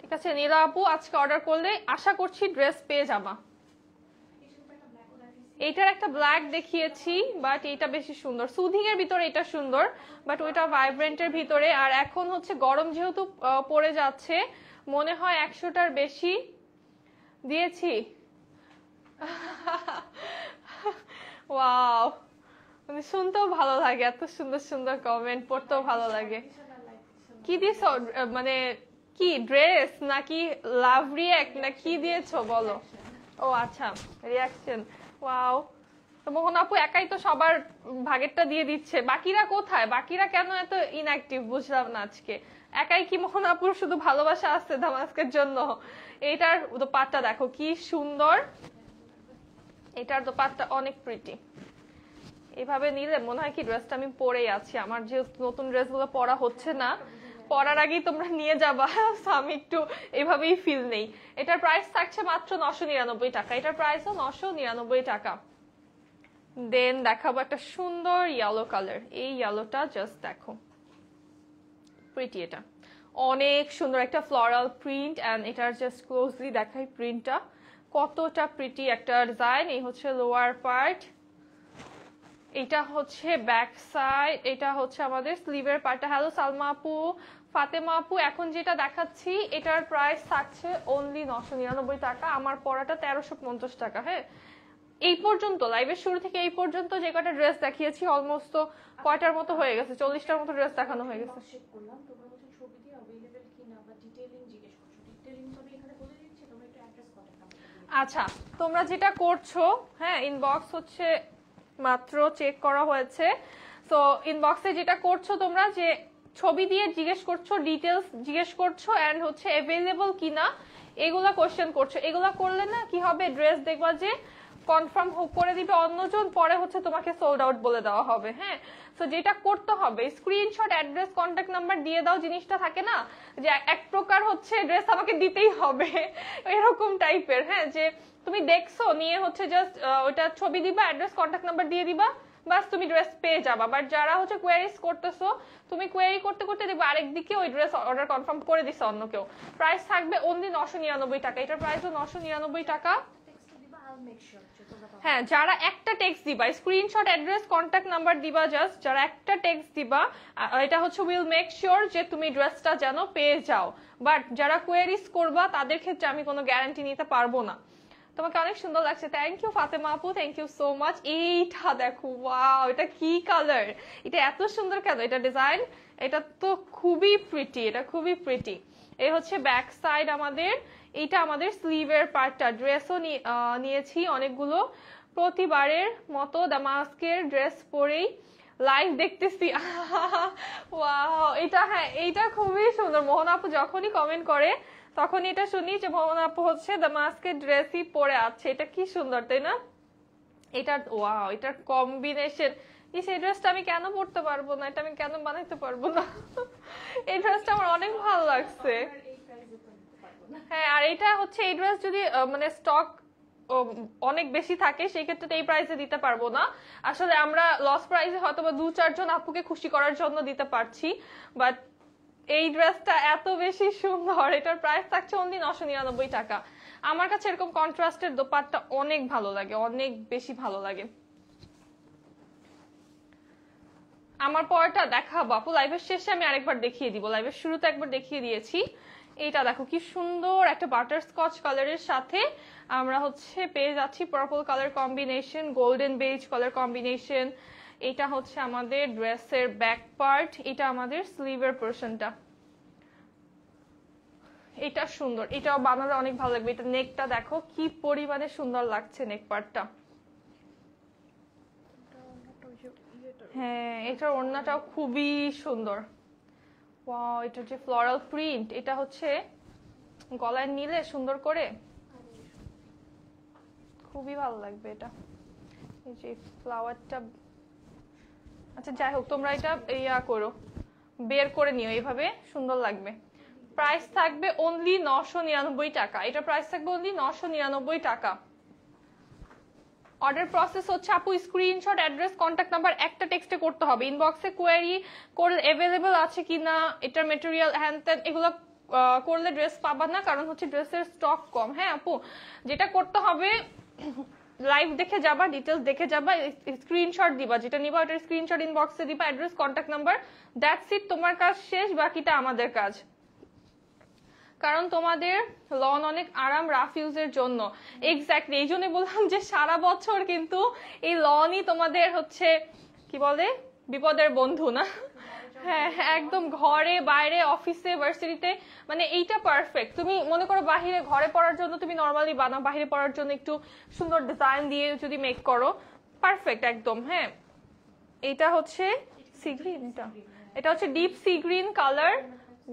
[SPEAKER 1] ঠিক আছে নীলা আপু আজকে অর্ডার করলে আশা করছি ড্রেস পেয়ে যাবা। এইটার একটা ব্ল্যাক দেখিয়েছি, বাট এটা বেশি সুন্দর, সুদিং এর ভিতরে এটা সুন্দর, বাট ওইটা ভাইব্রেন্টের ভিতরে। আর এখন হচ্ছে গরম যেহেতু পড়ে যাচ্ছে, মনে হয় 100টার বেশি দিয়েছি। ওয়াও, মানে শুনতেও ভালো লাগে, এত সুন্দর সুন্দর কমেন্ট পড়তেও ভালো লাগে। কি দিয়েছ, মানে কি ড্রেস নাকি লাভ রিঅ্যাক্ট না কি দিয়েছো বলো? ও আচ্ছা রিঅ্যাকশন। ওয়াও, তো মোহন আপু একাই তো সবার ভাগেরটা দিয়ে দিচ্ছে, বাকিরা কোথায়? বাকিরা কেন এত ইনঅ্যাক্টিভ বুঝলাম না আজকে। একাই কি মোহন আপুর শুধু ভালোবাসা আছে দামাস্কের জন্য? এইটার দোপাট্টা দেখো কি সুন্দর, এটার দোপাট্টা অনেক প্রিটি। এভাবে নিলে মনে হয় কি ড্রেসটা আমি পরেই আছি। আমার যে নতুন ড্রেসগুলো পরা হচ্ছে না, পরার আগেই তোমরা নিয়ে যাবা, আমি একটু এভাবেই ফিল নেই। এটার প্রাইস থাকছে মাত্র 999 টাকা, এটার প্রাইসও 999 টাকা। দেন দেখাবো একটা সুন্দর ইয়েলো কালার, এই ইয়েলোটা জাস্ট দেখো প্রিটি, এটা অনেক সুন্দর একটা ফ্লোরাল প্রিন্ট। এন্ড এটার জাস্ট ক্লোজলি দেখাই প্রিন্টটা কতটা প্রিটি একটা ডিজাইন। এই হচ্ছে লোয়ার পার্ট, এটা হচ্ছে ব্যাক সাইড, এটা হচ্ছে আমাদের স্লিভের পার্টটা। হ্যালো সালমা আপু, ফাতেমা আপু, এখন যেটা দেখাচ্ছি এটার প্রাইস থাকছে অনলি 999 টাকা। আমার পরাটা 1350 টাকা। হ্যাঁ এই পর্যন্ত লাইভের শুরু থেকে এই পর্যন্ত যে কয়টা ড্রেস দেখিয়েছি অলমোস্ট তো কয়টার মতো হয়ে গেছে, 40টার মতো ড্রেস দেখানো হয়ে গেছে। আচ্ছা তোমরা যেটা করছো, হ্যাঁ ইনবক্স হচ্ছে মাত্র চেক করা হয়েছে, তো ইনবক্সে যেটা করছো তোমরা যে ছবি দিয়ে জিজ্ঞেস করছো, ডিটেলস জিজ্ঞেস করছো, এন্ড হচ্ছে অ্যাভেলেবল কিনা এগুলা কোশ্চেন করছো। এগুলা করলে না কি হবে, ড্রেস দেখবা যে কনফার্ম করে দিবে অন্যজন, পরে হচ্ছে তোমাকে সোল্ড আউট বলে দেওয়া হবে। হ্যাঁ তো যেটা করতে হবে স্ক্রিনশট, অ্যাড্রেস, কন্ট্যাক্ট নাম্বার দিয়ে দাও। জিনিসটা থাকে না যে এক প্রকার হচ্ছে ড্রেস আমাকে দিতেই হবে এরকম টাইপের, হ্যাঁ যে তুমি দেখছো নিয়ে হচ্ছে জাস্ট ওটা ছবি দিবা, অ্যাড্রেস, কন্ট্যাক্ট নাম্বার দিয়ে দিবা, বাস তুমি ড্রেস পেয়ে যাবা। বাট যারা হচ্ছে কোয়ারিজ করতেছো, তুমি কোয়ারি করতে করতে দেখবে আরেকদিকে ওই ড্রেস অর্ডার কনফার্ম করে দিছে অন্য কেউ। প্রাইস থাকবে অনলি 999 টাকা, এটার প্রাইসও 999 টাকা। হ্যাঁ যারা একটা টেক্সট দিবা, স্ক্রিনশট, অ্যাড্রেস, কন্ট্যাক্ট নাম্বার দিবা, জাস্ট যারা একটা টেক্সট দিবা, এটা হচ্ছে উইল মেক শিওর যে তুমি ড্রেসটা যেন পেয়ে যাও। বাট যারা কোয়ারিজ করবা তাদের ক্ষেত্রে আমি কোনো গ্যারান্টি নিতে পারবো না। তোমাকে অনেক সুন্দর লাগছে, থ্যাংক ইউ ফাতেমা আপু, থ্যাংক ইউ সো মাচ। এইটা দেখো, ওয়াও এটা কি কালার, এটা এত সুন্দর কেন, এটা ডিজাইন, এটা তো খুবই প্রিটি, এটা খুবই প্রিটি। এই হচ্ছে ব্যাক সাইড আমাদের, এইটা আমাদের স্লিভের পার্টটা। ড্রেসও নিয়েছি অনেকগুলো, প্রতিবারের মতো দামাস্কের ড্রেস পরেই লাইভ দেখতেছি। ওয়াও এটা, হ্যাঁ এইটা খুবই সুন্দর। মোহন আপু যখনই কমেন্ট করে তখন এটা শুনি যে মোহন আপু হচ্ছে দামাস্কের ড্রেসই পরে আছে, এটা কি সুন্দর তাই না? এটার ওয়াও, এটার কম্বিনেশন, এই ড্রেসটা আমি কেন পরতে পারবো না, এটা আমি কেন বানাইতে পারবো না? এই ড্রেসটা আমার অনেক ভালো লাগছে। হ্যাঁ আর এটা হচ্ছে এই ড্রেস যদি মানে স্টক অনেক বেশি থাকে সেই ক্ষেত্রে তো এই প্রাইসে দিতে পারবো না। আসলে আমরা লস প্রাইসে হয়তো বা 2-4 জন আপুকে খুশি করার জন্য দিতে পারছি, বাট এই ড্রেসটা এত বেশি সুন্দর, এটার প্রাইস থাকছে অনলি 999 টাকা। আমার কাছে এরকম কন্ট্রাস্টের দোপাট্টা অনেক ভালো লাগে, অনেক বেশি ভালো লাগে। আমার পরটা দেখাবো আপু লাইভের শেষে, আমি আরেকবার দেখিয়ে দিব, লাইভের শুরুতে একবার দেখিয়ে দিয়েছি। এইটা দেখো কি সুন্দর একটা বাটার স্কচ কালারের সাথে আমরা হচ্ছে পেয়ে যাচ্ছি purple colour combination, golden beige colour combination. এটা হচ্ছে আমাদের ড্রেসের ব্যাক পার্ট, এটা আমাদের স্লিভের পোরশনটা। এটা সুন্দর, এটাও বানালে অনেক ভালো লাগবে। এটা নেকটা দেখো কি পরিমাণে সুন্দর লাগছে, নেক পার্টটা। হ্যাঁ, এটার ওড়নাটাও খুবই সুন্দর। ওয়াও, এটা যে ফ্লোরাল প্রিন্ট, এটা হচ্ছে গলায় নিলে সুন্দর করে খুবই ভালো লাগবে এটা। এই যে ফ্লাওয়ারটা, আচ্ছা যাই হোক, তোমরা এটা ইয়া করো, বের করে নিও, এইভাবে সুন্দর লাগবে। প্রাইস থাকবে অনলি 999 টাকা। এটা প্রাইস থাকবে অনলি 999 টাকা। অর্ডার প্রসেস হচ্ছে আপু স্ক্রিনশট, অ্যাড্রেস, কন্ট্যাক্ট নাম্বার একটা টেক্সটে করতে হবে। ইনবক্সে কোয়েরি করলে অ্যাভেলেবল আছে কিনা, এটার মেটেরিয়াল হ্যান ত্যান এগুলো করলে ড্রেস পাবা না, কারণ হচ্ছে ড্রেসের স্টক কম। হ্যাঁ আপু, যেটা করতে হবে লাইভ দেখে যাবা, ডিটেলস দেখে যাবা, স্ক্রিনশট দিবা, যেটা নিবা ওটার স্ক্রিনশট ইনবক্সে দিবা, address, contact number, that's it. তোমার কাজ শেষ, বাকিটা আমাদের কাজ। কারণ তোমাদের লন অনেক আরাম রাফ ইউজের জন্য। এক্স্যাক্টলি, এই জন্য বললাম যে সারা বছর কিন্তু এই লনই তোমাদের হচ্ছে কি বলে বিপদের বন্ধু না। হ্যাঁ, একদম ঘরে বাইরে অফিসে ভার্সিটিতে, মানে এইটা পারফেক্ট। তুমি মনে করো বাহিরে, ঘরে পড়ার জন্য তুমি নর্মালি বানাও, বাহিরে পড়ার জন্য একটু সুন্দর ডিজাইন দিয়ে যদি মেক করো, পারফেক্ট একদম। হ্যাঁ, এটা হচ্ছে সি গ্রিন, এটা হচ্ছে deep sea green colour.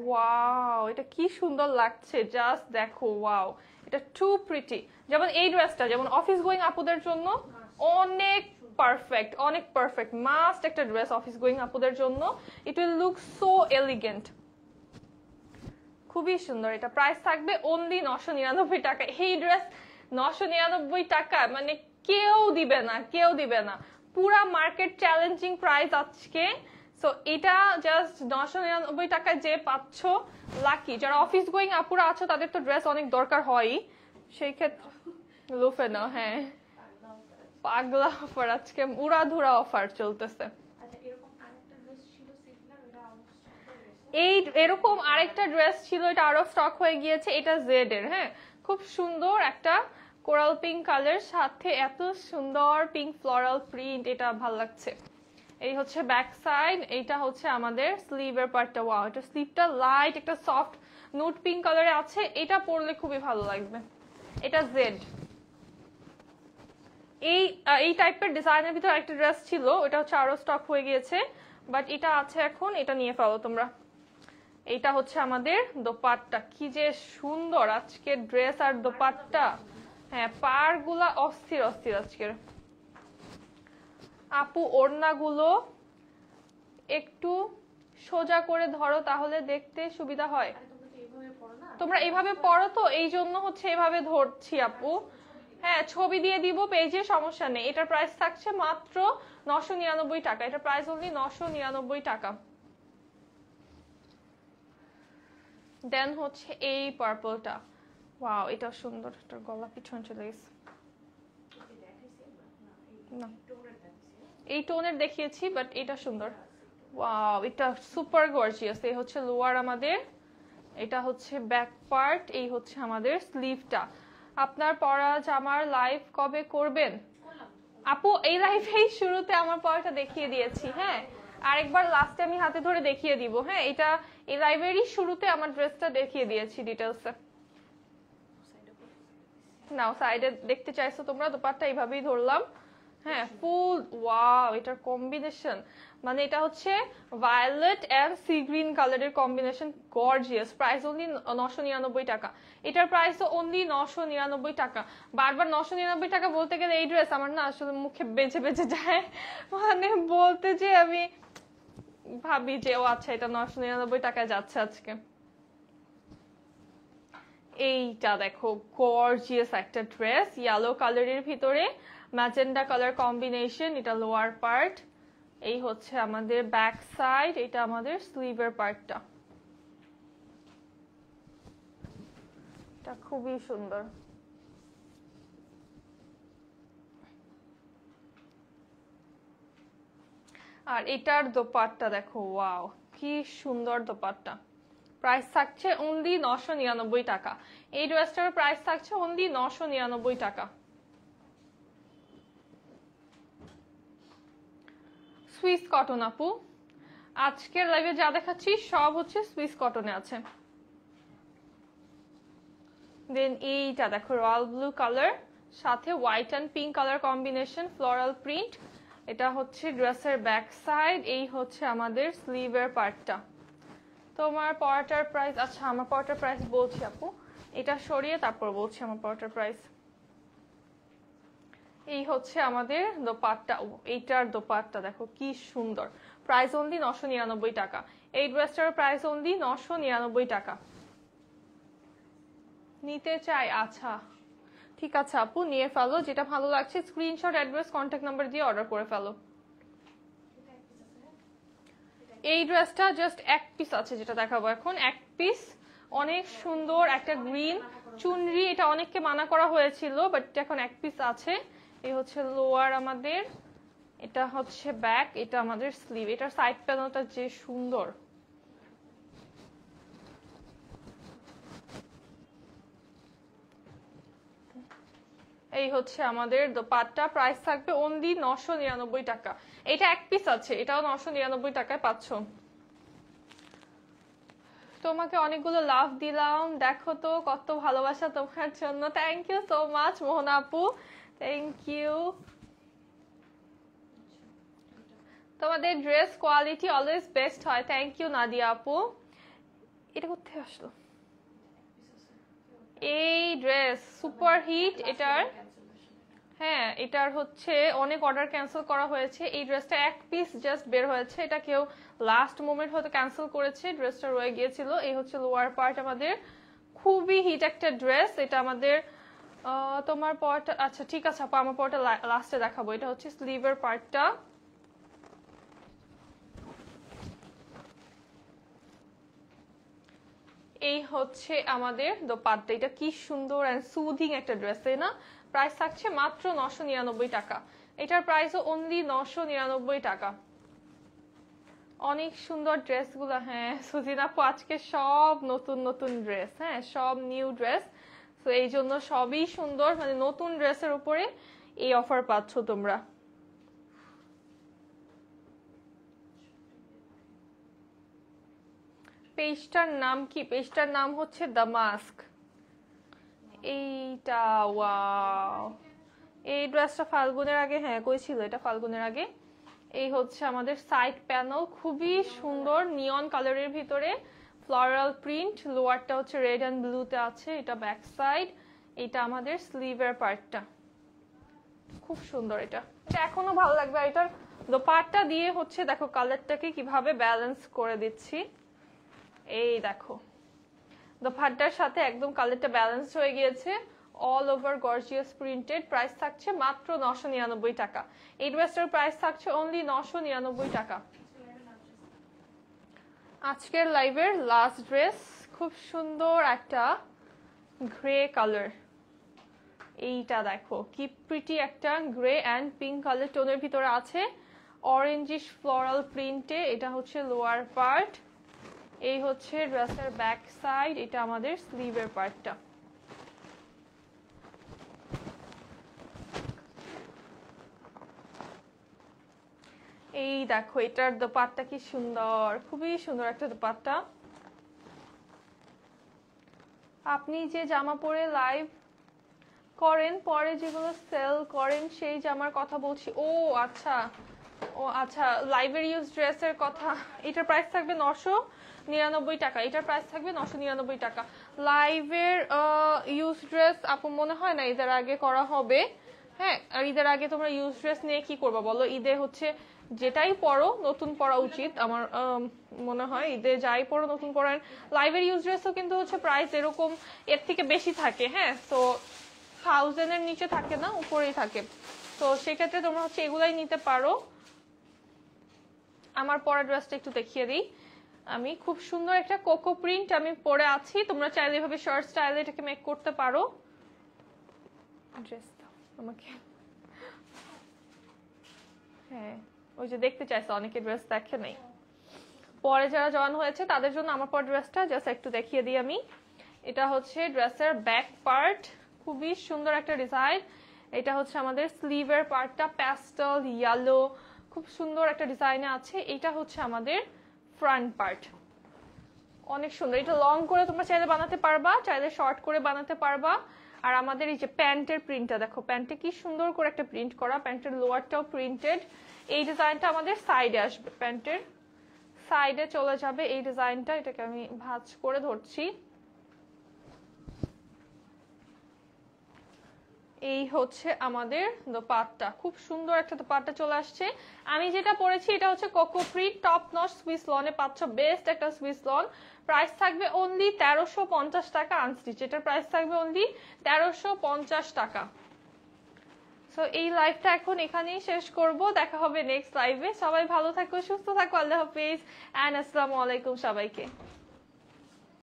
[SPEAKER 1] Wow, এটা কি সুন্দর লাগছে, জাস্ট দেখো। ওয়াও, এটা টু প্রিটি। যেমন এই ড্রেসটা যেমন অফিস গোয়িং আপুদের জন্য অনেক পারফেক্ট, অনেক পারফেক্ট, মাস্ট একটা ড্রেস অফিস গোয়িং আপুদের জন্য। It will look so elegant, খুবই সুন্দর। এটা প্রাইস থাকবে অনলি 999 টাকা। এই ড্রেস 999 টাকা মানে কেউ দিবে না, কেউ দিবে না। পুরা মার্কেট চ্যালেঞ্জিং প্রাইস আজকে। সো এটা জাস্ট 999 টাকায় যে পাচ্ছ লাকি। যারা অফিস গোয়িং আপুরা আছো তাদের তো ড্রেস অনেক দরকার হয়ই, সেই ক্ষেত্রে লুফে নাও। হ্যাঁ, পাগলা অফার, আজকে উড়াধুরা অফার চলতেছে। এই এরকম আরেকটা ড্রেস ছিল, এটা আরো স্টক হয়ে গিয়েছে। এটা জেড এর, হ্যাঁ, খুব সুন্দর একটা কোরাল পিঙ্ক কালার, সাথে এত সুন্দর পিঙ্ক ফ্লোরাল প্রিন্ট, এটা ভালো লাগছে। এই হচ্ছে ব্যাক সাইড, এইটা হচ্ছে আমাদের স্লিভের পার্টটা। ওয়াও, এটা স্লিভটা লাইট একটা সফট নুট পিঙ্ক কালারে আছে, এটা পরলে খুবই ভালো লাগবে। এটা জেড। এই টাইপের ডিজাইনের ভিতর একটা ড্রেস ছিল, ওটা হচ্ছে আরো স্টক হয়ে গিয়েছে, বাট এটা আছে এখন, এটা নিয়ে ফেলো তোমরা। এইটা হচ্ছে আমাদের দোপাট্টা, কি যে সুন্দর আজকের ড্রেস আর দোপাট্টা। হ্যাঁ, পার গুলা অস্থির অস্থির আজকের। আপু ওড়নাগুলো একটু সোজা করে ধরো, তাহলে দেখতে সুবিধা হয়। তোমরা এইভাবে পড়ো তো, এই জন্য হচ্ছে এভাবে ধরছি আপু। হ্যাঁ, ছবি দিয়ে দিব পেজে, সমস্যা নেই। এটার প্রাইস থাকছে মাত্র 999 টাকা। এটার প্রাইস অনলি 999 টাকা। দেন হচ্ছে এই পার্পলটা। ওয়াও, এটা সুন্দর, এটার গলা পিছন চলে গেছে। না, এই টোনের দেখিয়েছি, বাট এটা সুন্দর। ওয়াও, এটা সুপার গর্জিয়াস। এই হচ্ছে লোয়ার আমাদের, এটা হচ্ছে ব্যাক পার্ট, এই হচ্ছে আমাদের স্লিভটা। আপনার পরা জামার লাইভ কবে করবেন আপু? এই লাইভেই শুরুতে আমার পরাটা দেখিয়ে দিয়েছি। হ্যাঁ, আরেকবার লাস্টে আমি হাতে ধরে দেখিয়ে দিব। হ্যাঁ, এটা এই লাইভেরই শুরুতে আমার ড্রেসটা দেখিয়ে দিয়েছি ডিটেলসে। নাও সাইডে দেখতে চাইছো তোমরা, দোপাট্টা এইভাবেই ধরলাম। হ্যাঁ, ফুল। ওয়াও, এটার কম্বিনেশন, মানে এটা হচ্ছে ভায়োলেট এন্ড সি গ্রিন কালারের কম্বিনেশন, গর্জিয়াস। প্রাইস অনলি 999 টাকা। এটার প্রাইস অনলি 999 টাকা। বারবার 999 টাকা বলতে গেলে এই ড্রেস আমার না আসলে মুখে বেঁচে বেঁচে যায়, মানে বলতে যে আমি ভাবি যে ও আচ্ছা, এটা 999 টাকায় যাচ্ছে আজকে। এইটা দেখো, গর্জিয়াস একটা ড্রেস, ইয়েলো কালারের ভিতরে ম্যাজেন্ডা কালার কম্বিনেশন। এটা লোয়ার পার্ট, এই হচ্ছে আমাদের ব্যাক সাইড, এটা আমাদের স্লিভের পার্টটা। এটা খুবই সুন্দর। আর এটার দোপাট্টা দেখো, ওয়াও কি সুন্দর দোপাট্টা। প্রাইস থাকছে অনলি 999 টাকা। এই ড্রেসটার প্রাইস থাকছে অনলি 999 টাকা। সুইস কটন আপু, আজকের লাইভে যা দেখাচ্ছি সব হচ্ছে সুইস কটনে আছে। দেন এইটা দেখো, রয়্যাল ব্লু কালার, সাথে white and pink colour combination, floral print. এটা হচ্ছে ড্রেসের ব্যাক সাইড, এই হচ্ছে আমাদের স্লিভের পার্টটা। তোমার পরাটার প্রাইস, আচ্ছা আমার পরাটার প্রাইস বলছি আপু, এটা সরিয়ে তারপর বলছি আমার পরাটার প্রাইস। এই হচ্ছে আমাদের দোপাট্টা, এইটার দোপাট্টা দেখো কি সুন্দর, প্রাইস অনলি 999 টাকা। এই ড্রেসটার প্রাইস অনলি 999 টাকা। নিতে চাই, আচ্ছা ঠিক আছে আপু নিয়ে ফেলো, যেটা ভালো লাগছে স্ক্রিনশট, অ্যাড্রেস, কন্ট্যাক্ট নাম্বার দিয়ে অর্ডার করে ফেলো। এই ড্রেসটা জাস্ট এক পিস আছে, যেটা দেখাবো এখন এক পিস, অনেক সুন্দর একটা গ্রিন চুনরি, এটা অনেককে মানা করা হয়েছিল বাট এখন এক পিস আছে। এই হচ্ছে লোয়ার আমাদের, এটা হচ্ছে ব্যাক, এটা আমাদের স্লিভ, এটার সাইড প্যানেলটা যে সুন্দর। এই হচ্ছে আমাদের দোপাট্টা, প্রাইস থাকবে অনলি 999 টাকা। এটা এক পিস আছে, এটাও 999 টাকায় পাচ্ছ। তোমাকে অনেকগুলো লাভ দিলাম, দেখো তো কত ভালোবাসা তোমার জন্য, থ্যাংক ইউ সো মাচ মোহনা আপু, থ্যাংক ইউ। তোমাদের ড্রেস কোয়ালিটি অলওয়েজ বেস্ট হয়, থ্যাংক ইউ নাদিয়া আপু। এটা কোথায় আসলো? এই ড্রেস সুপার হিট এটার, হ্যাঁ এটার হচ্ছে অনেক অর্ডার ক্যান্সেল করা হয়েছে। এই ড্রেসটা এক পিস জাস্ট বের হয়েছে, এটা কেউ লাস্ট মোমেন্ট হয়তো ক্যান্সেল করেছে, ড্রেসটা রয়ে গিয়েছিল। এই হচ্ছে লোয়ার পার্ট আমাদের, খুবই হিট একটা ড্রেস এটা আমাদের। তোমার পরটা, আচ্ছা ঠিক আছে আপু আমার পরটা লাস্টে দেখাবো। এটা হচ্ছে স্লিভের পার্টটা, এই হচ্ছে আমাদের দোপাট্টা, এটা কি সুন্দর এন্ড সুদিং একটা ড্রেস, তাই না? প্রাইস থাকছে মাত্র 999 টাকা। এটার প্রাইসও অনলি 999 টাকা। অনেক সুন্দর ড্রেসগুলো, হ্যাঁ সুজিন আপু আজকে সব নতুন নতুন ড্রেস, হ্যাঁ সব নিউ ড্রেস, তো এই জন্য সবই সুন্দর, মানে নতুন ড্রেসের উপরে এই অফার পাচ্ছ তোমরা। পেজটার নাম কি? পেজটার নাম হচ্ছে দ্য মাস্ক। এইটা ওয়াও, এই ড্রেসটা ফাল্গুনের আগে, হ্যাঁ কই ছিল এটা ফাল্গুনের আগে। এই হচ্ছে আমাদের সাইড প্যানেল, খুবই সুন্দর নিয়ন কালারের ভিতরে ফ্লোরাল প্রিন্ট, লোয়ারটা হচ্ছে রেড এন্ড ব্লুতে আছে, এটা ব্যাক সাইড, এটা আমাদের স্লিভের পার্টটা, খুব সুন্দর। এটা এটা এখনো ভালো লাগবে। আর এটার দোপাট্টা দিয়ে হচ্ছে দেখো কালারটাকে কিভাবে ব্যালেন্স করে দিচ্ছি, এই দেখো দোপাট্টার সাথে একদম কালারটা ব্যালেন্স হয়ে গিয়েছে, all over gorgeous printed. Price থাকছে মাত্র 999 টাকা। এই ড্রেসটার প্রাইস থাকছে অনলি 999 টাকা। আজকের লাইভের লাস্ট ড্রেস, খুব সুন্দর একটা গ্রে কালার, এইটা দেখো কি প্রিটি একটা গ্রে অ্যান্ড পিঙ্ক কালার টোনের ভিতরে আছে, অরেঞ্জিশ ফ্লোরাল প্রিন্টে। এটা হচ্ছে লোয়ার পার্ট, এই হচ্ছে ড্রেসের ব্যাক সাইড, এটা আমাদের স্লিভের পার্টটা। এই দেখো এটার দোপাট্টা কি সুন্দর, খুবই সুন্দর একটা দোপাট্টা। আপনি যে জামা পরে লাইভ করেন, পরে যেগুলো সেল করেন সেই জামার কথা বলছি। ও আচ্ছা, ও আচ্ছা লাইভের ইউজ ড্রেসের কথা। এটার প্রাইস থাকবে 999 টাকা, এটার প্রাইস থাকবে 999 টাকা। লাইভের ইউজ ড্রেস আপু মনে হয় না ঈদের আগে করা হবে, হ্যাঁ। আর ঈদের আগে তোমরা ইউজ ড্রেস নিয়ে কি করবা বলো? ঈদে হচ্ছে যেটাই পরো নতুন পরা উচিত আমার মনে হয়, ঈদে যাই পরো নতুন পরেন। লাইভের ইউজ ড্রেসও কিন্তু হচ্ছে প্রাইস এরকম এর থেকে বেশি থাকে, হ্যাঁ তো 1000 এর নিচে থাকে না, উপরেই থাকে। তো সেক্ষেত্রে তোমরা হচ্ছে এগুলাই নিতে পারো। আমার পরা ড্রেসটা একটু দেখিয়ে দিই। আমি খুব সুন্দর একটা কোকো প্রিন্ট আমি পরে আছি, তোমরা চাইলে এভাবে শর্ট স্টাইলে এটাকে মেক করতে পারো। ড্রেসটা আমাকে, হ্যাঁ ওই যে দেখতে চাইছে অনেকে, ড্রেস দেখে নাই, পরে যারা জয়েন হয়েছে তাদের জন্য আমার পর ড্রেসটা জাস্ট একটু দেখিয়ে দিই আমি। এটা হচ্ছে ড্রেসের ব্যাক পার্ট, খুবই সুন্দর একটা ডিজাইন। এটা হচ্ছে আমাদের স্লিভের পার্টটা প্যাস্টেল ইয়েলো, খুব সুন্দর একটা ডিজাইনে আছে। এটা হচ্ছে আমাদের ফ্রন্ট পার্ট, অনেক সুন্দর। এটা লং করে তোমরা চাইলে বানাতে পারবা, চাইলে শর্ট করে বানাতে পারবা। আর আমাদের এই যে প্যান্টের প্রিন্টটা দেখো, প্যান্টে কি সুন্দর করে একটা প্রিন্ট করা, প্যান্টের লোয়ারটাও প্রিন্টেড। এই ডিজাইনটা আমাদের সাইডে আসবে, প্যান্টের সাইডে চলে যাবে এই ডিজাইনটা। এটাকে আমি ভাঁজ করে ধরছি। এই হচ্ছে আমাদের দোপাট্টা, খুব সুন্দর একটা দোপাট্টা চলে আসছে। আমি যেটা পরেছি এটা হচ্ছে coco print top notch Swiss লনে পাচ্ছ, বেস্ট একটা সুইস লন। প্রাইস থাকবে অনলি 1350 টাকা আনস্টিচ, এটার প্রাইস থাকবে অনলি 1350 টাকা। সো এই লাইভটা এখন এখানেই শেষ করব, দেখা হবে নেক্সট লাইভে। সবাই ভালো থাকো, সুস্থ থাকো, আল্লাহ হাফিজ এন্ড আসসালামু আলাইকুম সবাইকে।